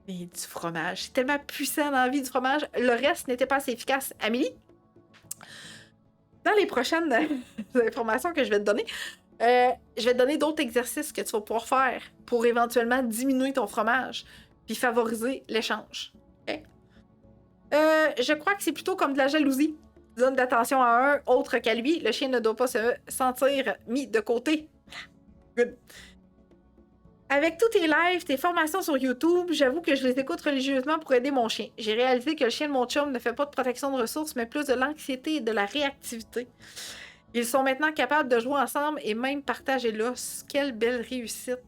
Mais du fromage, c'est tellement puissant dans la vie, du fromage. Le reste n'était pas assez efficace. Amélie, dans les prochaines informations que je vais te donner, je vais te donner d'autres exercices que tu vas pouvoir faire pour éventuellement diminuer ton fromage puis favoriser l'échange. Okay? Je crois que c'est plutôt comme de la jalousie. Donne d'attention à un autre qu'à lui. Le chien ne doit pas se sentir mis de côté. Good. Avec tous tes lives, tes formations sur YouTube, j'avoue que je les écoute religieusement pour aider mon chien. J'ai réalisé que le chien de mon chum ne fait pas de protection de ressources, mais plus de l'anxiété et de la réactivité. Ils sont maintenant capables de jouer ensemble et même partager l'os. Quelle belle réussite.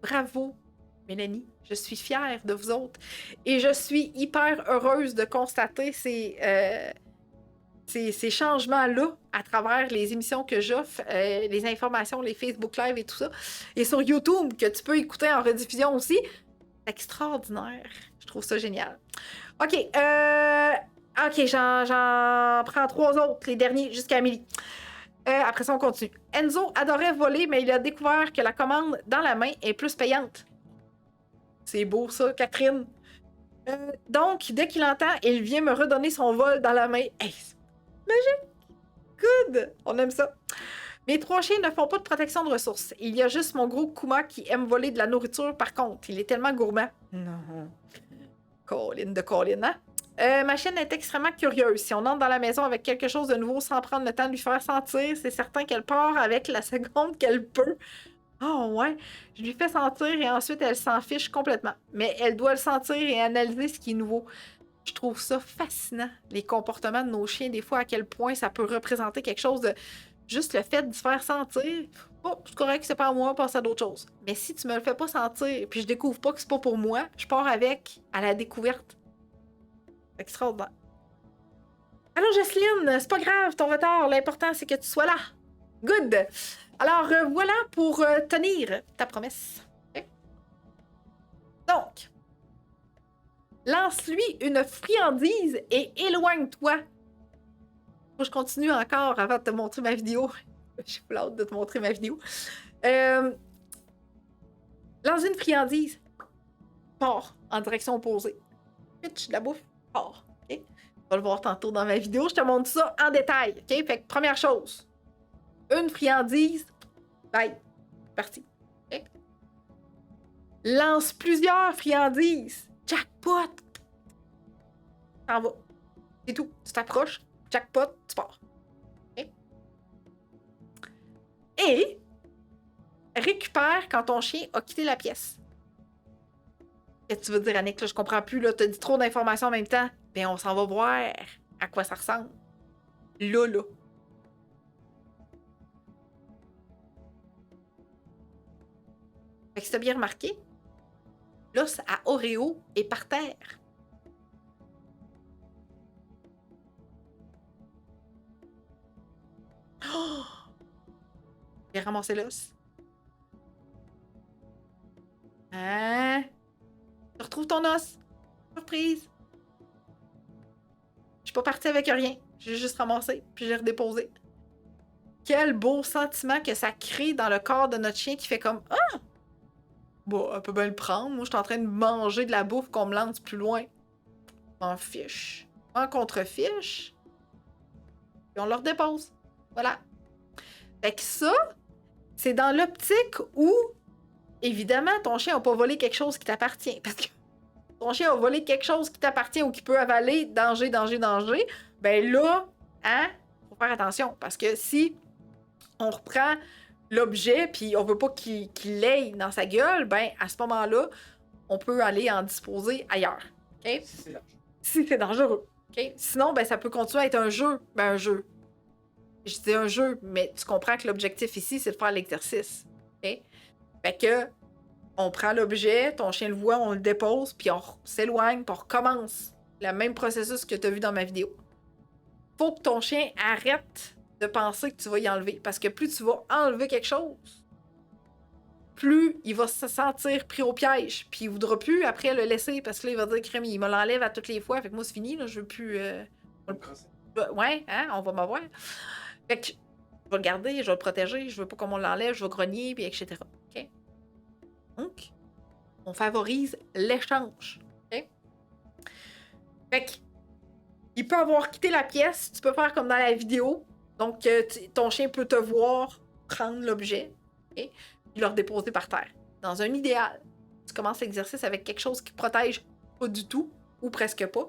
Bravo, Mélanie. Je suis fière de vous autres. Et je suis hyper heureuse de constater ces changements-là à travers les émissions que j'offre, les informations, les Facebook Live et tout ça. Et sur YouTube, que tu peux écouter en rediffusion aussi. Extraordinaire. Je trouve ça génial. OK. OK, j'en prends 3 autres, les derniers, jusqu'à Amélie. Après ça, on continue. Enzo adorait voler, mais il a découvert que la commande dans la main est plus payante. C'est beau, ça, Catherine. Donc, dès qu'il entend, il vient me redonner son vol dans la main. Hey, magique! Good! On aime ça. Mes 3 chiens ne font pas de protection de ressources. Il y a juste mon gros Kuma qui aime voler de la nourriture, par contre. Il est tellement gourmand. Non. Colline de Colline, hein? Ma chienne est extrêmement curieuse. Si on entre dans la maison avec quelque chose de nouveau sans prendre le temps de lui faire sentir, c'est certain qu'elle part avec la seconde qu'elle peut. Oh ouais, je lui fais sentir et ensuite elle s'en fiche complètement. Mais elle doit le sentir et analyser ce qui est nouveau. Je trouve ça fascinant, les comportements de nos chiens, des fois à quel point ça peut représenter quelque chose de... Juste le fait de se faire sentir, oh, c'est correct, c'est pas à moi, passe à d'autres choses. Mais si tu me le fais pas sentir, puis je découvre pas que c'est pas pour moi, je pars avec à la découverte. Extraordinaire. Allô, Jocelyne, c'est pas grave ton retard, l'important c'est que tu sois là. Good! Alors, voilà pour tenir ta promesse. Okay? Donc, lance-lui une friandise et éloigne-toi. Faut que je continue encore avant de te montrer ma vidéo. J'ai pas hâte de te montrer ma vidéo. Lance une friandise. Pars en direction opposée. Pitch de la bouffe. Pars. Okay? Tu vas le voir tantôt dans ma vidéo. Je te montre ça en détail. Okay? Fait que première chose. Une friandise. Bye. Parti. Okay? Lance plusieurs friandises. Jackpot. T'en vas. C'est tout. Tu t'approches. Jackpot. Tu pars. Okay? Et récupère quand ton chien a quitté la pièce. Qu'est-ce que tu veux dire, Annick? Là, je comprends plus. Là, t'as dit trop d'informations en même temps. Ben, on s'en va voir à quoi ça ressemble. Là. Fait que si t'as bien remarqué, l'os à Oreo est par terre. Oh! J'ai ramassé l'os. Hein? Tu retrouves ton os. Surprise. Je suis pas partie avec rien. J'ai juste ramassé, puis j'ai redéposé. Quel beau sentiment que ça crée dans le corps de notre chien qui fait comme « Ah! Bon, elle peut bien le prendre. Moi, je suis en train de manger de la bouffe qu'on me lance plus loin. En fiche. En contre-fiche. Et on leur dépose. Voilà. Fait que ça, c'est dans l'optique où, évidemment, ton chien n'a pas volé quelque chose qui t'appartient. Parce que ton chien a volé quelque chose qui t'appartient ou qui peut avaler, danger, danger, danger. Ben là, hein, faut faire attention. Parce que si on reprend l'objet, puis on veut pas qu'il l'aille dans sa gueule, ben à ce moment-là, on peut aller en disposer ailleurs. OK? Si c'est dangereux. Si c'est dangereux. OK? Sinon, ben ça peut continuer à être un jeu. Ben un jeu. Je dis un jeu, mais tu comprends que l'objectif ici, c'est de faire l'exercice. OK? Fait que on prend l'objet, ton chien le voit, on le dépose, puis on s'éloigne, puis on recommence le même processus que tu as vu dans ma vidéo. Faut que ton chien arrête de penser que tu vas y enlever. Parce que plus tu vas enlever quelque chose, plus il va se sentir pris au piège. Puis il voudra plus après le laisser parce que là, il va dire crème, il me l'enlève à toutes les fois. Fait que moi, c'est fini, là, je veux plus. Ouais, hein, on va m'avoir. Fait que je vais le garder, je vais le protéger, je veux pas qu'on l'enlève, je vais grogner, puis etc. OK? Donc, on favorise l'échange. OK? Fait que, il peut avoir quitté la pièce, tu peux faire comme dans la vidéo. Donc, ton chien peut te voir prendre l'objet et le redéposer par terre. Dans un idéal, tu commences l'exercice avec quelque chose qui protège pas du tout, ou presque pas,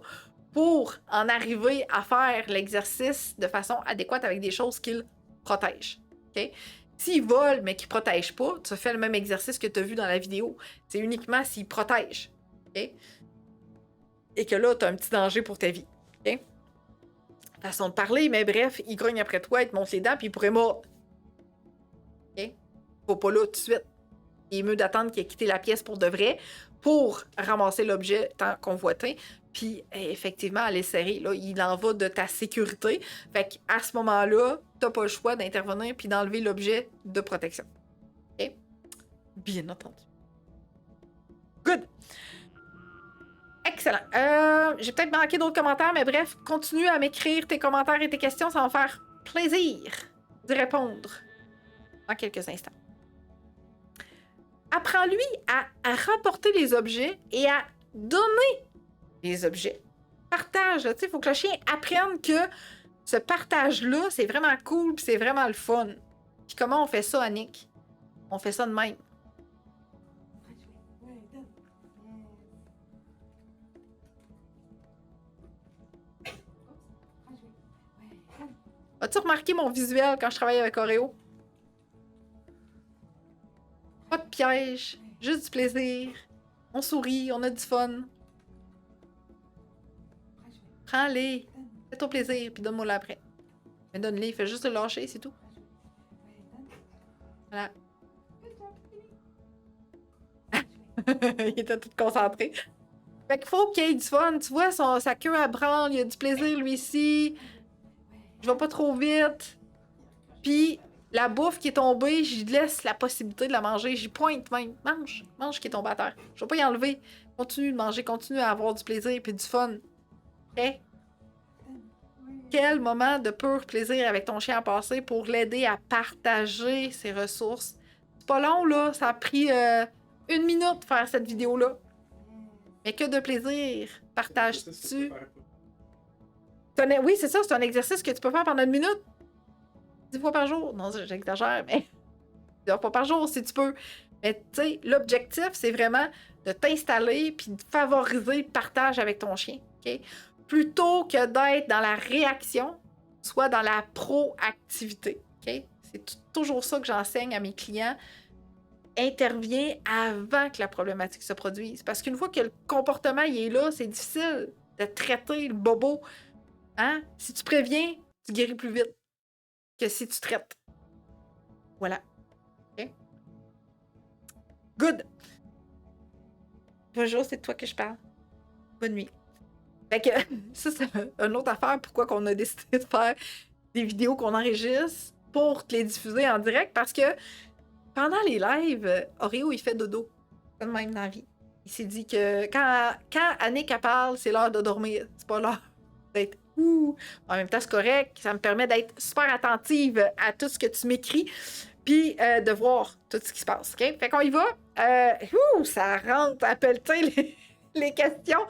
pour en arriver à faire l'exercice de façon adéquate avec des choses qu'il protège. Okay? S'il vole, mais qu'il protège pas, tu fais le même exercice que tu as vu dans la vidéo. C'est uniquement s'il protège. Okay? Et que là, tu as un petit danger pour ta vie. Okay? Façon de parler, mais bref, il grogne après toi, il te monte les dents, puis il pourrait mordre. OK? Faut pas là tout de suite. Il est mieux d'attendre qu'il ait quitté la pièce pour de vrai, pour ramasser l'objet tant convoité, puis effectivement aller serrer. Là, il en va de ta sécurité. Fait qu'à ce moment-là, t'as pas le choix d'intervenir puis d'enlever l'objet de protection. OK? Bien entendu. Good! Excellent. J'ai peut-être manqué d'autres commentaires, mais bref, continue à m'écrire tes commentaires et tes questions, ça va me faire plaisir d'y répondre dans quelques instants. Apprends-lui à rapporter les objets et à donner les objets. Partage, tu sais, il faut que le chien apprenne que ce partage-là, c'est vraiment cool puis c'est vraiment le fun. Puis comment on fait ça, Annick? On fait ça de même. As-tu remarqué mon visuel quand je travaille avec Oreo? Pas de piège, juste du plaisir. On sourit, on a du fun. Prends-les, fais-toi plaisir, puis donne-moi-le après. Mais donne-les, fais juste le lâcher, c'est tout. Voilà. Il était tout concentré. Fait qu'il faut qu'il ait du fun. Tu vois, sa queue à branle, il a du plaisir, lui ici. Je vais pas trop vite. Puis, la bouffe qui est tombée, j'y laisse la possibilité de la manger. J'y pointe même. Mange, mange ce qui est tombé à terre. Je vais pas y enlever. Continue de manger, continue à avoir du plaisir puis du fun. OK? Quel moment de pur plaisir avec ton chien à passer pour l'aider à partager ses ressources. C'est pas long, là. Ça a pris 1 minute de faire cette vidéo-là. Mais que de plaisir. Partages-tu? Oui, c'est ça. C'est un exercice que tu peux faire pendant 1 minute. 10 fois par jour. Non, j'exagère, mais 10 fois par jour, si tu peux. Mais tu sais, l'objectif, c'est vraiment de t'installer puis de favoriser le partage avec ton chien. OK? Plutôt que d'être dans la réaction, soit dans la proactivité. OK? C'est toujours ça que j'enseigne à mes clients. Interviens avant que la problématique se produise. Parce qu'une fois que le comportement il est là, c'est difficile de traiter le bobo. Hein? Si tu préviens, tu guéris plus vite que si tu traites. Voilà. OK? Good! Bonjour, c'est de toi que je parle. Bonne nuit. Fait que ça, c'est une autre affaire. Pourquoi qu'on a décidé de faire des vidéos qu'on enregistre pour te les diffuser en direct. Parce que pendant les lives, Oreo, il fait dodo. Comme même dans la vie. Il s'est dit que quand Annick parle, c'est l'heure de dormir. C'est pas l'heure d'être ouh. En même temps, c'est correct. Ça me permet d'être super attentive à tout ce que tu m'écris. puis de voir tout ce qui se passe. OK? Fait qu'on y va. Ça rentre à pelleter les questions.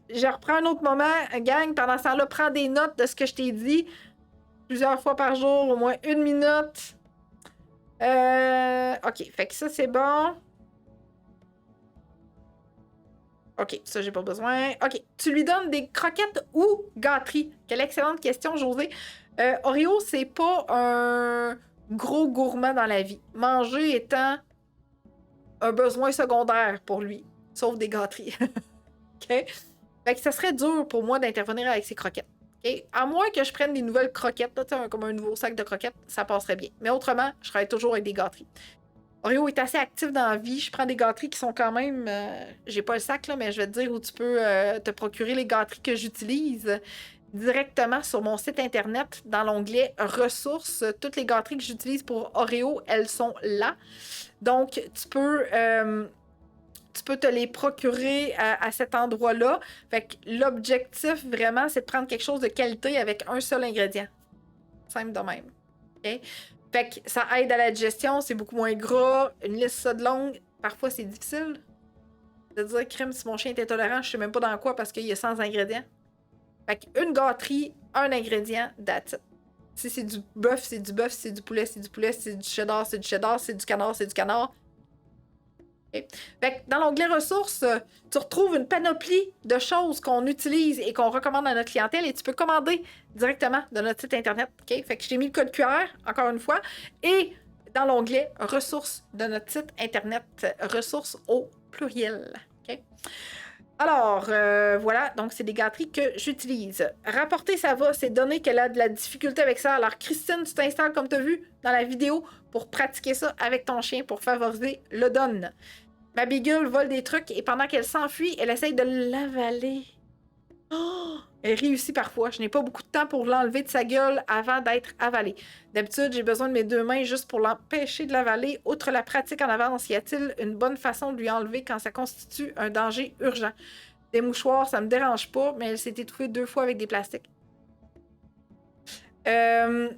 Je reprends un autre moment. Gang, pendant ce temps-là, prends des notes de ce que je t'ai dit. Plusieurs fois par jour, au moins 1 minute. OK, fait que ça, c'est bon. OK, ça, j'ai pas besoin. OK, tu lui donnes des croquettes ou gâteries? Quelle excellente question, José. Oreo, c'est pas un gros gourmand dans la vie. Manger étant un besoin secondaire pour lui, sauf des gâteries. OK? Fait que ça serait dur pour moi d'intervenir avec ces croquettes. OK? À moins que je prenne des nouvelles croquettes, là, comme un nouveau sac de croquettes, ça passerait bien. Mais autrement, je travaille toujours avec des gâteries. Oreo est assez actif dans la vie. Je prends des gâteries qui sont quand même... j'ai pas le sac, là, mais je vais te dire où tu peux te procurer les gâteries que j'utilise directement sur mon site internet dans l'onglet ressources. Toutes les gâteries que j'utilise pour Oreo, elles sont là. Donc, tu peux te les procurer à cet endroit-là. Fait que l'objectif, vraiment, c'est de prendre quelque chose de qualité avec un seul ingrédient. Simple de même. OK? Fait que ça aide à la digestion, c'est beaucoup moins gras. Une liste ça de longue, parfois c'est difficile de dire crème si mon chien est intolérant, je sais même pas dans quoi parce qu'il y a 100 ingrédients. Fait qu'une gâterie, un ingrédient, that's it. Si c'est du bœuf, c'est du bœuf, si c'est du poulet, c'est du poulet, si c'est du cheddar, c'est du cheddar, si c'est du canard, c'est du canard. Okay. Fait que dans l'onglet ressources, tu retrouves une panoplie de choses qu'on utilise et qu'on recommande à notre clientèle et tu peux commander directement de notre site internet. Okay? Fait que je t'ai mis le code QR, encore une fois, et dans l'onglet ressources de notre site internet, ressources au pluriel. Okay? Alors, voilà, donc c'est des gâteries que j'utilise. Rapporter, ça va, c'est donner qu'elle a de la difficulté avec ça. Alors, Christine, tu t'installes, comme tu as vu dans la vidéo, pour pratiquer ça avec ton chien, pour favoriser le donne. Ma beagle vole des trucs et pendant qu'elle s'enfuit, elle essaye de l'avaler. Oh! Elle réussit parfois. Je n'ai pas beaucoup de temps pour l'enlever de sa gueule avant d'être avalée. D'habitude, j'ai besoin de mes 2 mains juste pour l'empêcher de l'avaler. Outre la pratique en avance, y a-t-il une bonne façon de lui enlever quand ça constitue un danger urgent? Des mouchoirs, ça me dérange pas, mais elle s'est étouffée 2 fois avec des plastiques. Je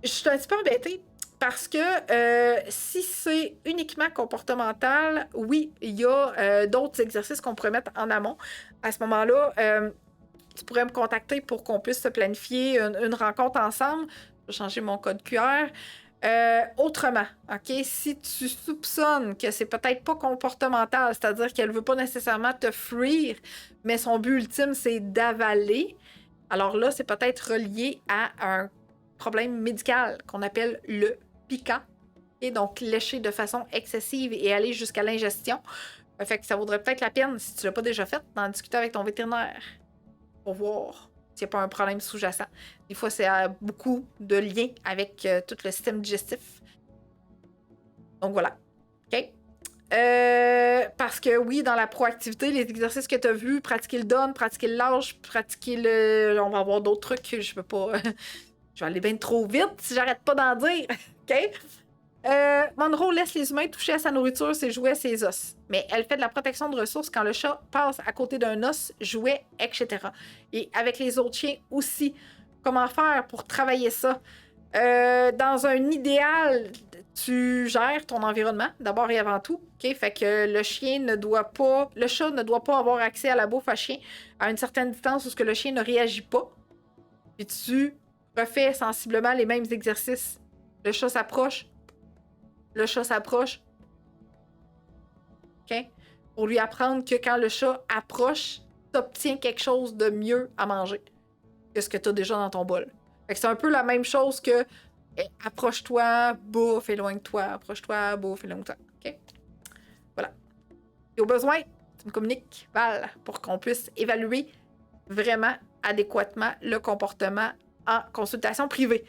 suis un petit peu embêtée parce que si c'est uniquement comportemental, oui, il y a d'autres exercices qu'on pourrait mettre en amont. À ce moment-là, tu pourrais me contacter pour qu'on puisse se planifier une rencontre ensemble. Je vais changer mon code QR. Autrement, OK? Si tu soupçonnes que c'est peut-être pas comportemental, c'est-à-dire qu'elle veut pas nécessairement te fuir, mais son but ultime, c'est d'avaler, alors là, c'est peut-être relié à un problème médical qu'on appelle le piquant. Et donc, lécher de façon excessive et aller jusqu'à l'ingestion. Fait que ça vaudrait peut-être la peine, si tu l'as pas déjà fait, d'en discuter avec ton vétérinaire pour voir s'il n'y a pas un problème sous-jacent. Des fois, c'est beaucoup de liens avec tout le système digestif. Donc, voilà. OK? Parce que oui, dans la proactivité, les exercices que tu as vus, pratiquer le donne, pratiquer le lâche, pratiquer le... On va avoir d'autres trucs que je peux pas... je vais aller bien trop vite si j'arrête pas d'en dire. OK? Monroe laisse les humains toucher à sa nourriture, ses jouets, ses os. Mais elle fait de la protection de ressources quand le chat passe à côté d'un os, jouet, etc. Et avec les autres chiens aussi. Comment faire pour travailler ça? Dans un idéal, tu gères ton environnement, d'abord et avant tout. Okay? Fait que le chat ne doit pas avoir accès à la bouffe à chien à une certaine distance où ce que le chien ne réagit pas. Puis tu refais sensiblement les mêmes exercices. Le chat s'approche. Le chat s'approche. OK? Pour lui apprendre que quand le chat approche, tu obtiens quelque chose de mieux à manger que ce que tu as déjà dans ton bol. Fait que c'est un peu la même chose que approche-toi, bouffe, éloigne-toi, approche-toi, bouffe, éloigne-toi. OK? Voilà. Et au besoin, tu me communiques, Val, pour qu'on puisse évaluer vraiment adéquatement le comportement en consultation privée.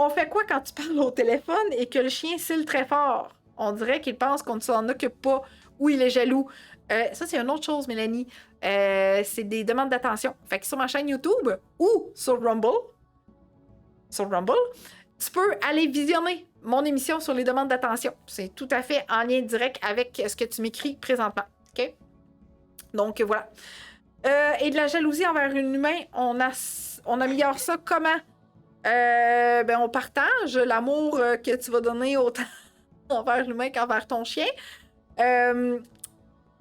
On fait quoi quand tu parles au téléphone et que le chien cille très fort? On dirait qu'il pense qu'on ne s'en occupe pas ou il est jaloux. Ça, c'est une autre chose, Mélanie. C'est des demandes d'attention. Fait que sur ma chaîne YouTube ou sur Rumble, tu peux aller visionner mon émission sur les demandes d'attention. C'est tout à fait en lien direct avec ce que tu m'écris présentement. OK? Donc, voilà. Et de la jalousie envers un humain, on améliore ça comment? On partage l'amour que tu vas donner autant envers l'humain qu'envers ton chien.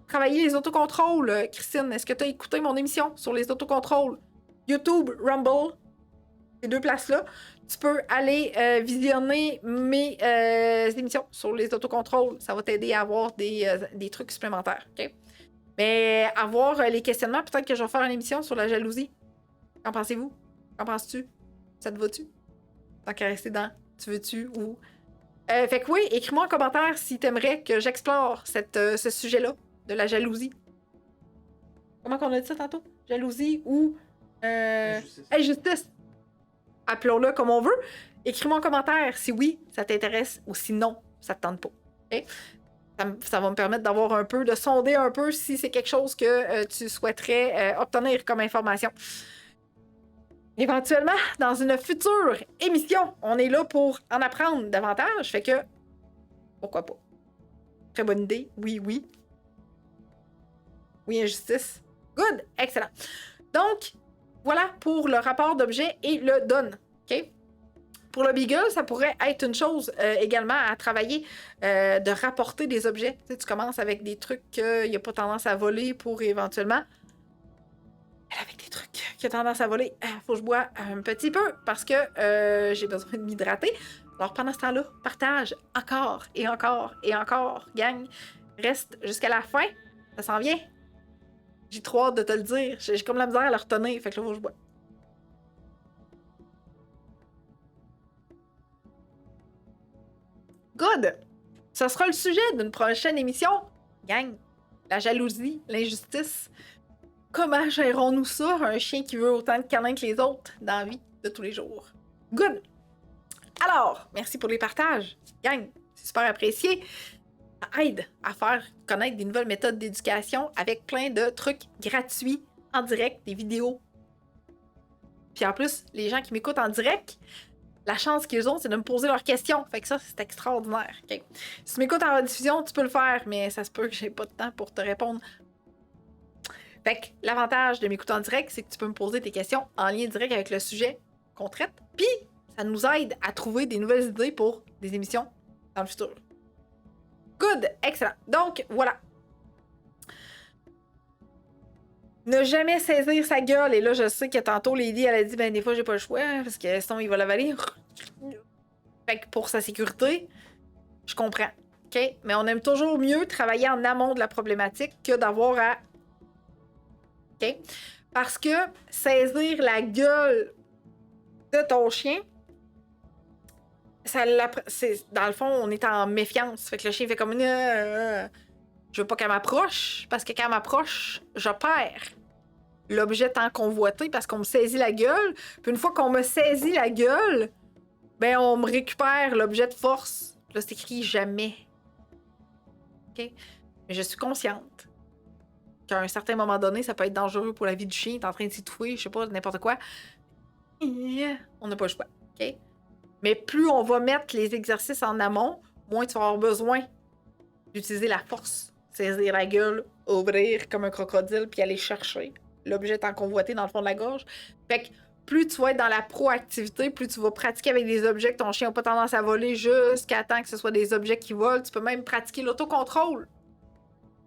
Travailler les autocontrôles. Christine, est-ce que tu as écouté mon émission sur les autocontrôles? YouTube, Rumble, ces 2 places-là. Tu peux aller visionner mes émissions sur les autocontrôles. Ça va t'aider à avoir des trucs supplémentaires. OK? Mais avoir les questionnements, peut-être que je vais faire une émission sur la jalousie. Qu'en pensez-vous? Qu'en penses-tu? Ça te va-tu? Tant qu'à rester dans tu veux-tu ou. Fait que oui, écris-moi en commentaire si t'aimerais que j'explore ce sujet-là de la jalousie. Comment qu'on a dit ça tantôt? Jalousie ou injustice. Appelons-le comme on veut. Écris-moi en commentaire si oui, ça t'intéresse ou si non, ça te tente pas. Okay? Ça va me permettre d'avoir un peu, de sonder un peu si c'est quelque chose que tu souhaiterais obtenir comme information. Éventuellement, dans une future émission, on est là pour en apprendre davantage. Fait que, pourquoi pas? Très bonne idée. Oui, oui. Oui, injustice. Good. Excellent. Donc, voilà pour le rapport d'objet et le donne. OK? Pour le Beagle, ça pourrait être une chose également à travailler, de rapporter des objets. Tu sais, tu commences avec des trucs qu'il n'y a pas tendance à voler pour éventuellement... Avec des trucs qui ont tendance à voler, faut que je bois un petit peu parce que j'ai besoin de m'hydrater. Alors pendant ce temps-là, partage encore et encore et encore, gang. Reste jusqu'à la fin, ça s'en vient. J'ai trop hâte de te le dire. J'ai comme la misère à le retenir, fait que là, faut que je bois. Good! Ce sera le sujet d'une prochaine émission, gang. La jalousie, l'injustice. Comment gérons-nous ça, un chien qui veut autant de câlins que les autres dans la vie de tous les jours? Good! Alors, merci pour les partages. Gang, c'est super apprécié. Ça aide à faire connaître des nouvelles méthodes d'éducation avec plein de trucs gratuits, en direct, des vidéos. Puis en plus, les gens qui m'écoutent en direct, la chance qu'ils ont, c'est de me poser leurs questions. Fait que ça, c'est extraordinaire. Okay? Si tu m'écoutes en rediffusion, tu peux le faire, mais ça se peut que j'ai pas de temps pour te répondre. Fait que l'avantage de m'écouter en direct, c'est que tu peux me poser tes questions en lien direct avec le sujet qu'on traite. Puis, ça nous aide à trouver des nouvelles idées pour des émissions dans le futur. Good! Excellent. Donc, voilà. Ne jamais saisir sa gueule. Et là, je sais que tantôt, Lady, elle a dit, ben des fois, j'ai pas le choix, parce que sinon, il va l'avaler. Fait que pour sa sécurité, je comprends. OK? Mais on aime toujours mieux travailler en amont de la problématique que d'avoir à... OK? Parce que saisir la gueule de ton chien, dans le fond, on est en méfiance. Fait que le chien fait comme je veux pas qu'elle m'approche, parce que quand elle m'approche, je perds l'objet tant convoité parce qu'on me saisit la gueule. Puis une fois qu'on me saisit la gueule, ben on me récupère l'objet de force. Là, c'est écrit jamais. OK? Mais je suis consciente qu'à un certain moment donné, ça peut être dangereux pour la vie du chien. Il est en train de s'étouffer, je sais pas, n'importe quoi. On n'a pas le choix. OK? Mais plus on va mettre les exercices en amont, moins tu vas avoir besoin d'utiliser la force. Saisir la gueule, ouvrir comme un crocodile, puis aller chercher l'objet tant convoité dans le fond de la gorge. Fait que plus tu vas être dans la proactivité, plus tu vas pratiquer avec des objets que ton chien n'a pas tendance à voler jusqu'à temps que ce soit des objets qui volent. Tu peux même pratiquer l'autocontrôle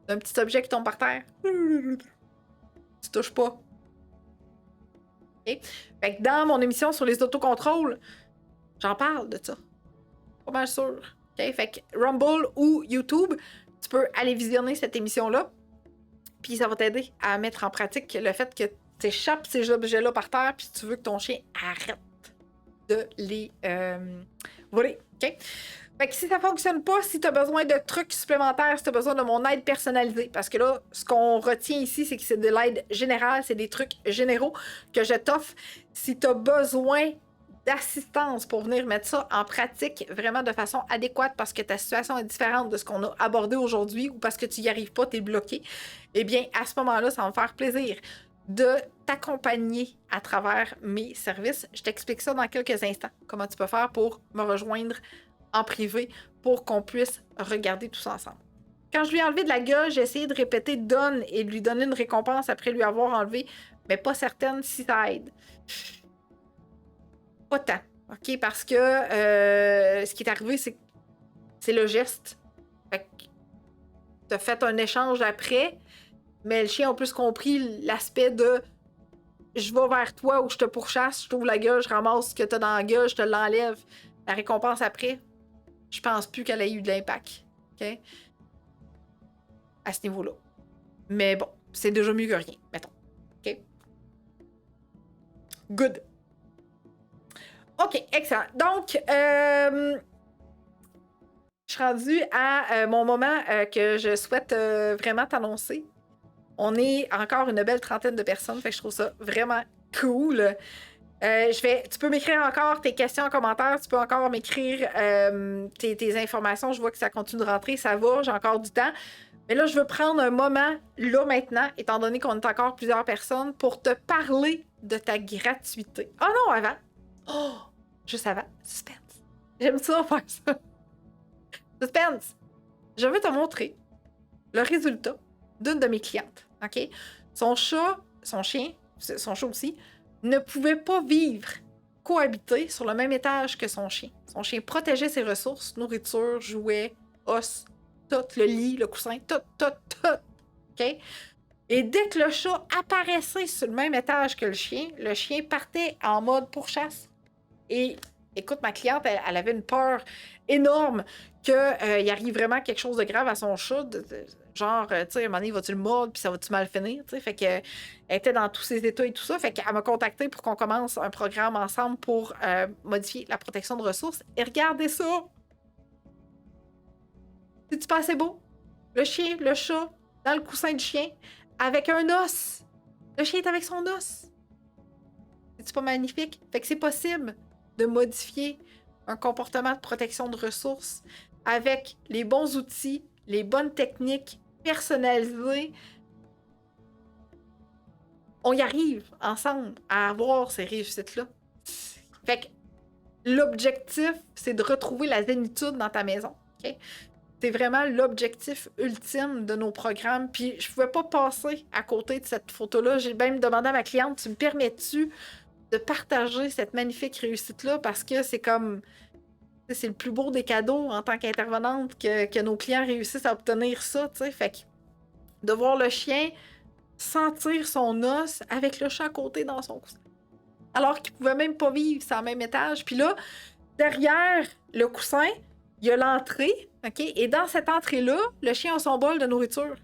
d'un petit objet qui tombe par terre. Tu touches pas. Okay? Fait que dans mon émission sur les autocontrôles, j'en parle de ça. Pas mal sûr. Okay? Fait que Rumble ou YouTube, tu peux aller visionner cette émission-là. Puis ça va t'aider à mettre en pratique le fait que tu échappes ces objets-là par terre puis tu veux que ton chien arrête de les voler. OK? Fait que si ça fonctionne pas, si tu as besoin de trucs supplémentaires, si tu as besoin de mon aide personnalisée, parce que là, ce qu'on retient ici, c'est que c'est de l'aide générale, c'est des trucs généraux que je t'offre. Si tu as besoin d'assistance pour venir mettre ça en pratique vraiment de façon adéquate parce que ta situation est différente de ce qu'on a abordé aujourd'hui ou parce que tu n'y arrives pas, tu es bloqué, eh bien, à ce moment-là, ça va me faire plaisir de t'accompagner à travers mes services. Je t'explique ça dans quelques instants, comment tu peux faire pour me rejoindre en privé pour qu'on puisse regarder tout ça ensemble. Quand je lui ai enlevé de la gueule, j'ai essayé de répéter « donne » et de lui donner une récompense après lui avoir enlevé, mais pas certaine si ça aide. Pas tant, OK? Parce que ce qui est arrivé, c'est le geste. Fait que t'as fait un échange après, mais le chien a plus compris l'aspect de je vais vers toi ou je te pourchasse, je t'ouvre la gueule, je ramasse ce que t'as dans la gueule, je te l'enlève. La récompense après, je pense plus qu'elle ait eu de l'impact. OK? À ce niveau-là. Mais bon, c'est déjà mieux que rien, mettons. OK? Good. OK, excellent. Donc, je suis rendue à mon moment que je souhaite vraiment t'annoncer. On est encore une belle trentaine de personnes, fait que je trouve ça vraiment cool. Tu peux m'écrire encore tes questions en commentaire, tu peux encore m'écrire tes informations. Je vois que ça continue de rentrer, ça va, j'ai encore du temps. Mais là, je veux prendre un moment, là, maintenant, étant donné qu'on est encore plusieurs personnes, pour te parler de ta gratuité. Oh non, avant! Oh! Juste avant. Suspense. J'aime ça, faire ça. Suspense! Je veux te montrer le résultat d'une de mes clientes. OK? Son chat, son chien, son chat aussi, ne pouvait pas vivre, cohabiter sur le même étage que son chien. Son chien protégeait ses ressources, nourriture, jouets, os, tout, le lit, le coussin, tout. OK? Et dès que le chat apparaissait sur le même étage que le chien partait en mode pourchasse. Et écoute, ma cliente, elle avait une peur énorme qu'il arrive vraiment quelque chose de grave à son chat. Genre, tu sais, à un moment donné, va-tu le mordre, puis ça va-tu mal finir, tu sais. Fait qu'elle était dans tous ses états et tout ça. Fait qu'elle m'a contacté pour qu'on commence un programme ensemble pour modifier la protection de ressources. Et regardez ça! C'est-tu pas assez beau? Le chien, le chat, dans le coussin du chien, avec un os. Le chien est avec son os. C'est-tu pas magnifique? Fait que c'est possible de modifier un comportement de protection de ressources avec les bons outils, les bonnes techniques personnalisées. On y arrive ensemble à avoir ces réussites-là. Fait que l'objectif, c'est de retrouver la zénitude dans ta maison. OK? C'est vraiment l'objectif ultime de nos programmes. Puis je pouvais pas passer à côté de cette photo-là. J'ai même demandé à ma cliente, tu me permets-tu de partager cette magnifique réussite-là? Parce que c'est comme... C'est le plus beau des cadeaux en tant qu'intervenante que nos clients réussissent à obtenir ça, tu sais. Fait que de voir le chien sentir son os avec le chat à côté dans son coussin. Alors qu'il pouvait même pas vivre sur le même étage. Puis là, derrière le coussin, il y a l'entrée, OK? Et dans cette entrée-là, le chien a son bol de nourriture.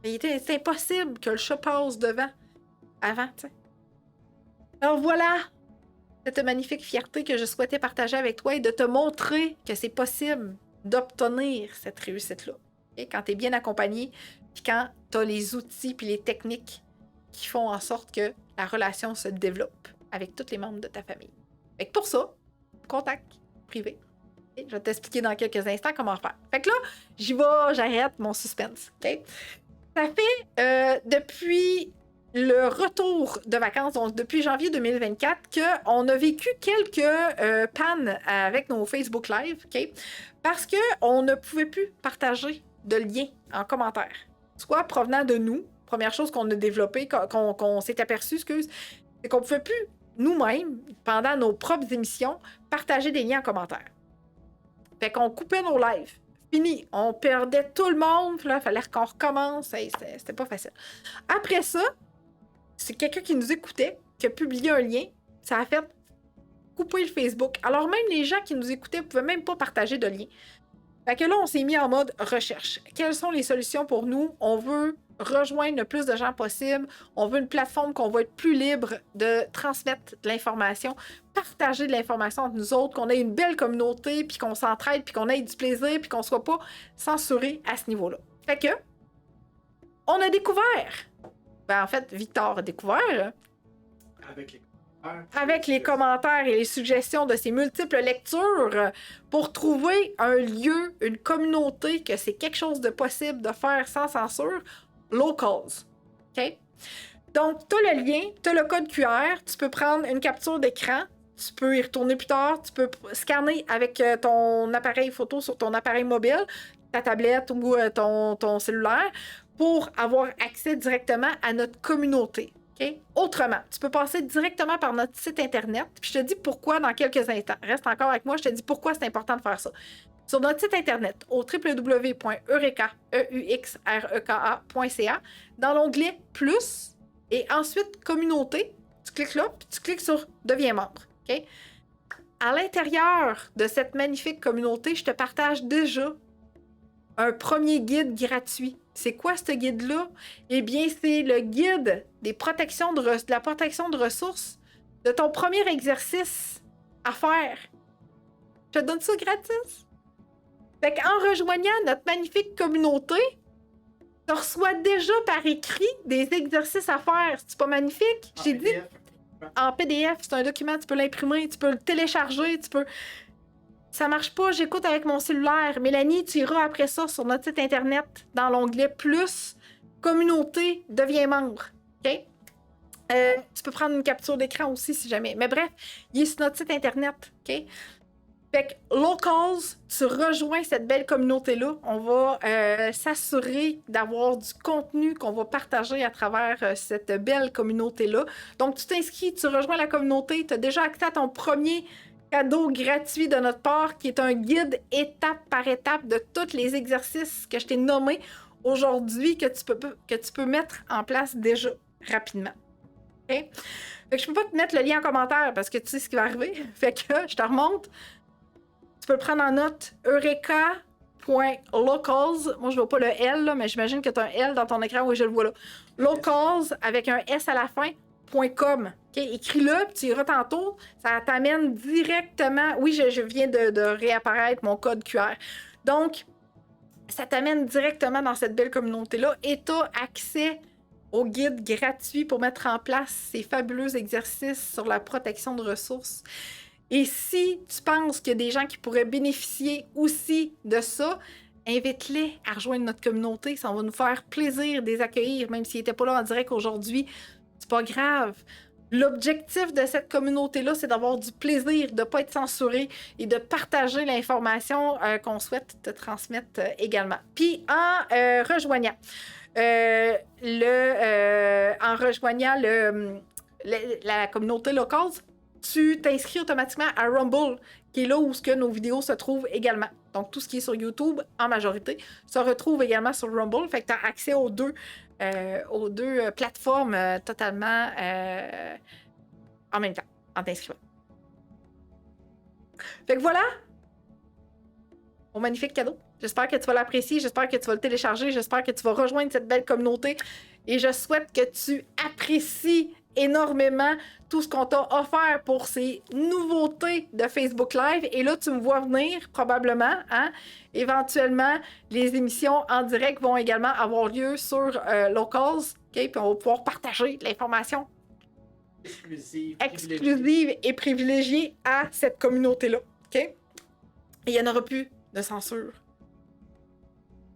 C'est impossible que le chat passe devant, avant, tu sais. Alors voilà cette magnifique fierté que je souhaitais partager avec toi et de te montrer que c'est possible d'obtenir cette réussite-là. Okay? Quand tu es bien accompagné, puis quand tu as les outils puis les techniques qui font en sorte que la relation se développe avec tous les membres de ta famille. Fait que pour ça, contact privé. Okay? Je vais t'expliquer dans quelques instants comment faire. Fait que là, j'y vais, j'arrête mon suspense. Okay? Ça fait depuis le retour de vacances, donc depuis janvier 2024, qu'on a vécu quelques pannes avec nos Facebook Live, okay? Parce qu'on ne pouvait plus partager de liens en commentaire, soit provenant de nous. Première chose qu'on a développée, qu'on s'est aperçu, c'est qu'on ne pouvait plus nous-mêmes, pendant nos propres émissions, partager des liens en commentaire. Fait qu'on coupait nos lives. Fini. On perdait tout le monde, puis là, il fallait qu'on recommence. C'était pas facile. Après ça, c'est quelqu'un qui nous écoutait, qui a publié un lien, ça a fait couper le Facebook. Alors même les gens qui nous écoutaient ne pouvaient même pas partager de lien. Fait que là, on s'est mis en mode recherche. Quelles sont les solutions pour nous? On veut rejoindre le plus de gens possible. On veut une plateforme qu'on va être plus libre de transmettre de l'information, partager de l'information entre nous autres, qu'on ait une belle communauté, puis qu'on s'entraide, puis qu'on ait du plaisir, puis qu'on soit pas censuré à ce niveau-là. Fait que, on a découvert... en fait, Victor a découvert, avec les commentaires et les suggestions de ses multiples lectures, pour trouver un lieu, une communauté, que c'est quelque chose de possible de faire sans censure, Locals. OK? Donc, tu as le lien, tu as le code QR, tu peux prendre une capture d'écran, tu peux y retourner plus tard, tu peux scanner avec ton appareil photo sur ton appareil mobile, ta tablette ou ton cellulaire, pour avoir accès directement à notre communauté. OK? Autrement, tu peux passer directement par notre site Internet. Puis je te dis pourquoi dans quelques instants. Reste encore avec moi, je te dis pourquoi c'est important de faire ça. Sur notre site Internet, au www.eureka.ca, dans l'onglet Plus, et ensuite Communauté, tu cliques là, puis tu cliques sur Deviens membre. OK? À l'intérieur de cette magnifique communauté, je te partage déjà un premier guide gratuit. C'est quoi ce guide-là? Eh bien, c'est le guide des protections de la protection de ressources de ton premier exercice à faire. Je te donne ça gratis. Fait qu'en rejoignant notre magnifique communauté, tu reçois déjà par écrit des exercices à faire. C'est pas magnifique? J'ai dit en PDF, c'est un document, tu peux l'imprimer, tu peux le télécharger, tu peux... Ça marche pas, j'écoute avec mon cellulaire. Mélanie, tu iras après ça sur notre site Internet, dans l'onglet Plus, Communauté, deviens membre. OK? Tu peux prendre une capture d'écran aussi, si jamais. Mais bref, il est sur notre site Internet. OK? Fait que Locals, tu rejoins cette belle communauté-là. On va s'assurer d'avoir du contenu qu'on va partager à travers cette belle communauté-là. Donc, tu t'inscris, tu rejoins la communauté, tu as déjà accès à ton premier cadeau gratuit de notre part, qui est un guide étape par étape de tous les exercices que je t'ai nommés aujourd'hui, que tu peux mettre en place déjà rapidement. OK? Fait que je peux pas te mettre le lien en commentaire parce que tu sais ce qui va arriver. Fait que je te remonte. Tu peux le prendre en note. Eureka.locals. Moi, je vois pas le L, là, mais j'imagine que tu as un L dans ton écran. Oui, je le vois là. Locals, avec un S à la fin, .com. Okay? Écris-le, puis tu iras tantôt. Ça t'amène directement... Oui, je viens de réapparaître mon code QR. Donc, ça t'amène directement dans cette belle communauté-là et tu as accès au guide gratuit pour mettre en place ces fabuleux exercices sur la protection de ressources. Et si tu penses qu'il y a des gens qui pourraient bénéficier aussi de ça, invite-les à rejoindre notre communauté. Ça va nous faire plaisir de les accueillir, même s'ils n'étaient pas là en direct aujourd'hui. C'est pas grave. L'objectif de cette communauté-là, c'est d'avoir du plaisir, de ne pas être censuré et de partager l'information qu'on souhaite te transmettre également. Puis en rejoignant la communauté locale, tu t'inscris automatiquement à Rumble, qui est là où nos vidéos se trouvent également. Donc, tout ce qui est sur YouTube, en majorité, se retrouve également sur Rumble. Fait que tu as accès aux deux plateformes totalement en même temps, en t'inscrivant. Fait que voilà, mon magnifique cadeau. J'espère que tu vas l'apprécier, j'espère que tu vas le télécharger, j'espère que tu vas rejoindre cette belle communauté et je souhaite que tu apprécies énormément tout ce qu'on t'a offert pour ces nouveautés de Facebook Live. Et là, tu me vois venir, probablement, hein? Éventuellement, les émissions en direct vont également avoir lieu sur Locals, OK? Puis on va pouvoir partager l'information exclusive et privilégiée à cette communauté-là, OK? Et il n'y en aura plus de censure.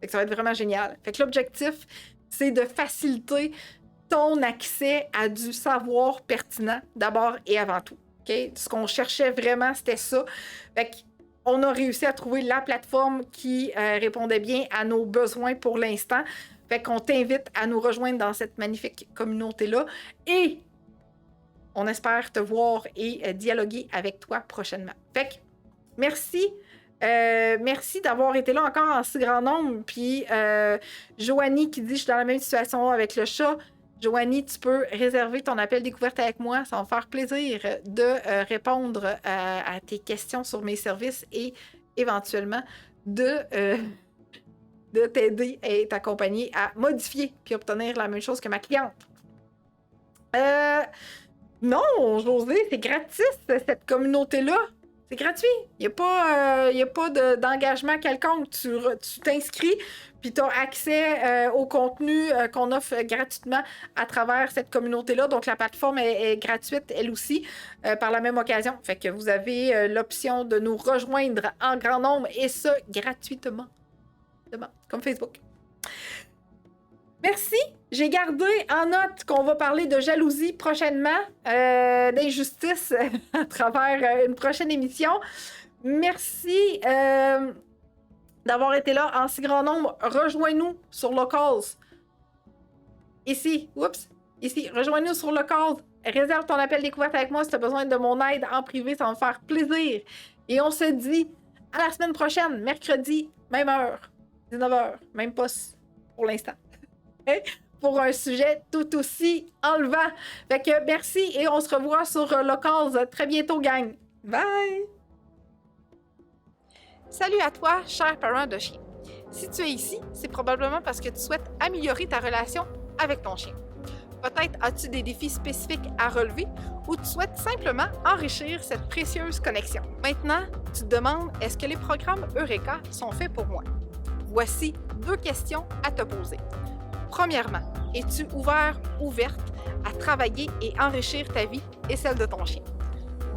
Fait que ça va être vraiment génial. Fait que l'objectif, c'est de faciliter ton accès à du savoir pertinent, d'abord et avant tout. Okay? Ce qu'on cherchait vraiment, c'était ça. Fait qu'on a réussi à trouver la plateforme qui répondait bien à nos besoins pour l'instant. Fait qu'on t'invite à nous rejoindre dans cette magnifique communauté-là. Et on espère te voir et dialoguer avec toi prochainement. Fait que merci. Merci d'avoir été là encore en si grand nombre. Puis Joanie qui dit « Je suis dans la même situation avec le chat ». Joanie, tu peux réserver ton appel découverte avec moi. Ça va me faire plaisir de répondre à tes questions sur mes services et éventuellement de t'aider et t'accompagner à modifier puis obtenir la même chose que ma cliente. Non, José, c'est gratis, cette communauté-là. C'est gratuit. Il n'y a pas d'engagement quelconque. Tu t'inscris, puis tu as accès au contenu qu'on offre gratuitement à travers cette communauté-là. Donc, la plateforme est gratuite, elle aussi, par la même occasion. Fait que vous avez l'option de nous rejoindre en grand nombre, et ça, gratuitement. Comme Facebook. Merci. J'ai gardé en note qu'on va parler de jalousie prochainement, d'injustice à travers une prochaine émission. Merci d'avoir été là en si grand nombre. Rejoins-nous sur Locals. Ici, oups, ici, rejoins-nous sur le call. Réserve ton appel découverte avec moi si tu as besoin de mon aide en privé, ça va me faire plaisir. Et on se dit à la semaine prochaine, mercredi, même heure, 19h, même pas pour l'instant. Pour un sujet tout aussi enlevant. Fait que merci et on se revoit sur le call très bientôt, gang. Bye! Salut à toi, cher parent de chien. Si tu es ici, c'est probablement parce que tu souhaites améliorer ta relation avec ton chien. Peut-être as-tu des défis spécifiques à relever ou tu souhaites simplement enrichir cette précieuse connexion. Maintenant, tu te demandes, est-ce que les programmes Eureka sont faits pour moi? Voici 2 questions à te poser. Premièrement, es-tu ouverte à travailler et enrichir ta vie et celle de ton chien?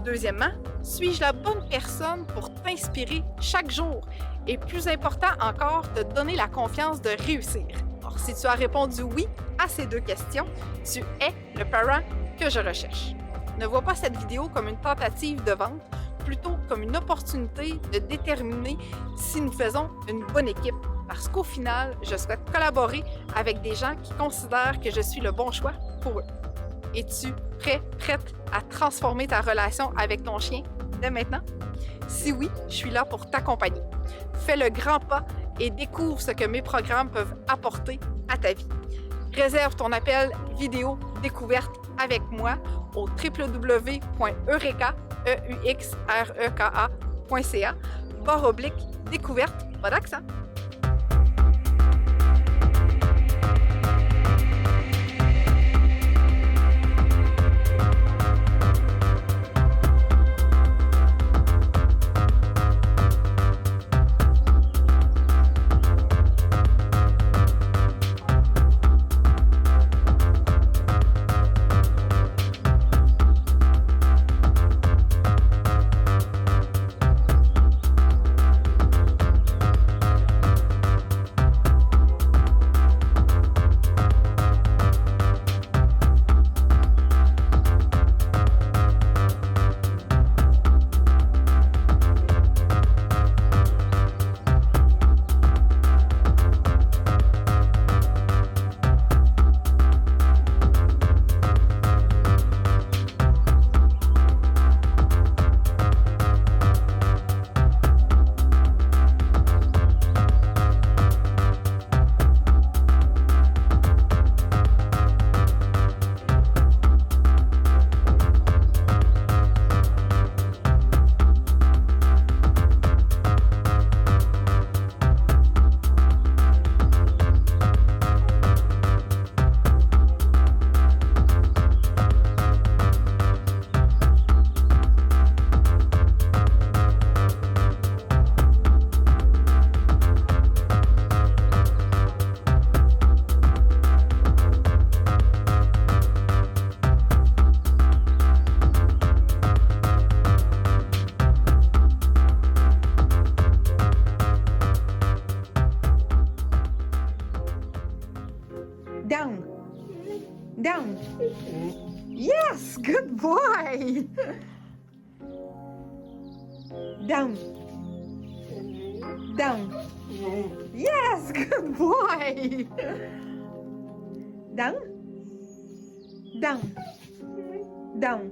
Deuxièmement, suis-je la bonne personne pour t'inspirer chaque jour et plus important encore, te donner la confiance de réussir? Alors, si tu as répondu oui à ces 2 questions, tu es le parent que je recherche. Ne vois pas cette vidéo comme une tentative de vente, plutôt comme une opportunité de déterminer si nous faisons une bonne équipe. Parce qu'au final, je souhaite collaborer avec des gens qui considèrent que je suis le bon choix pour eux. Es-tu prête à transformer ta relation avec ton chien dès maintenant? Si oui, je suis là pour t'accompagner. Fais le grand pas et découvre ce que mes programmes peuvent apporter à ta vie. Réserve ton appel vidéo découverte avec moi au www.eureka.ca/découverte, pas d'accent. Down. Down. Yes, good boy. Down. Down. Yes, good boy. Down. Down. Down.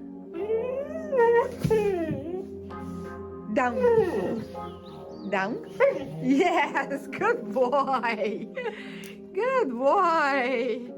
Down. Down. Yes, good boy. Good boy.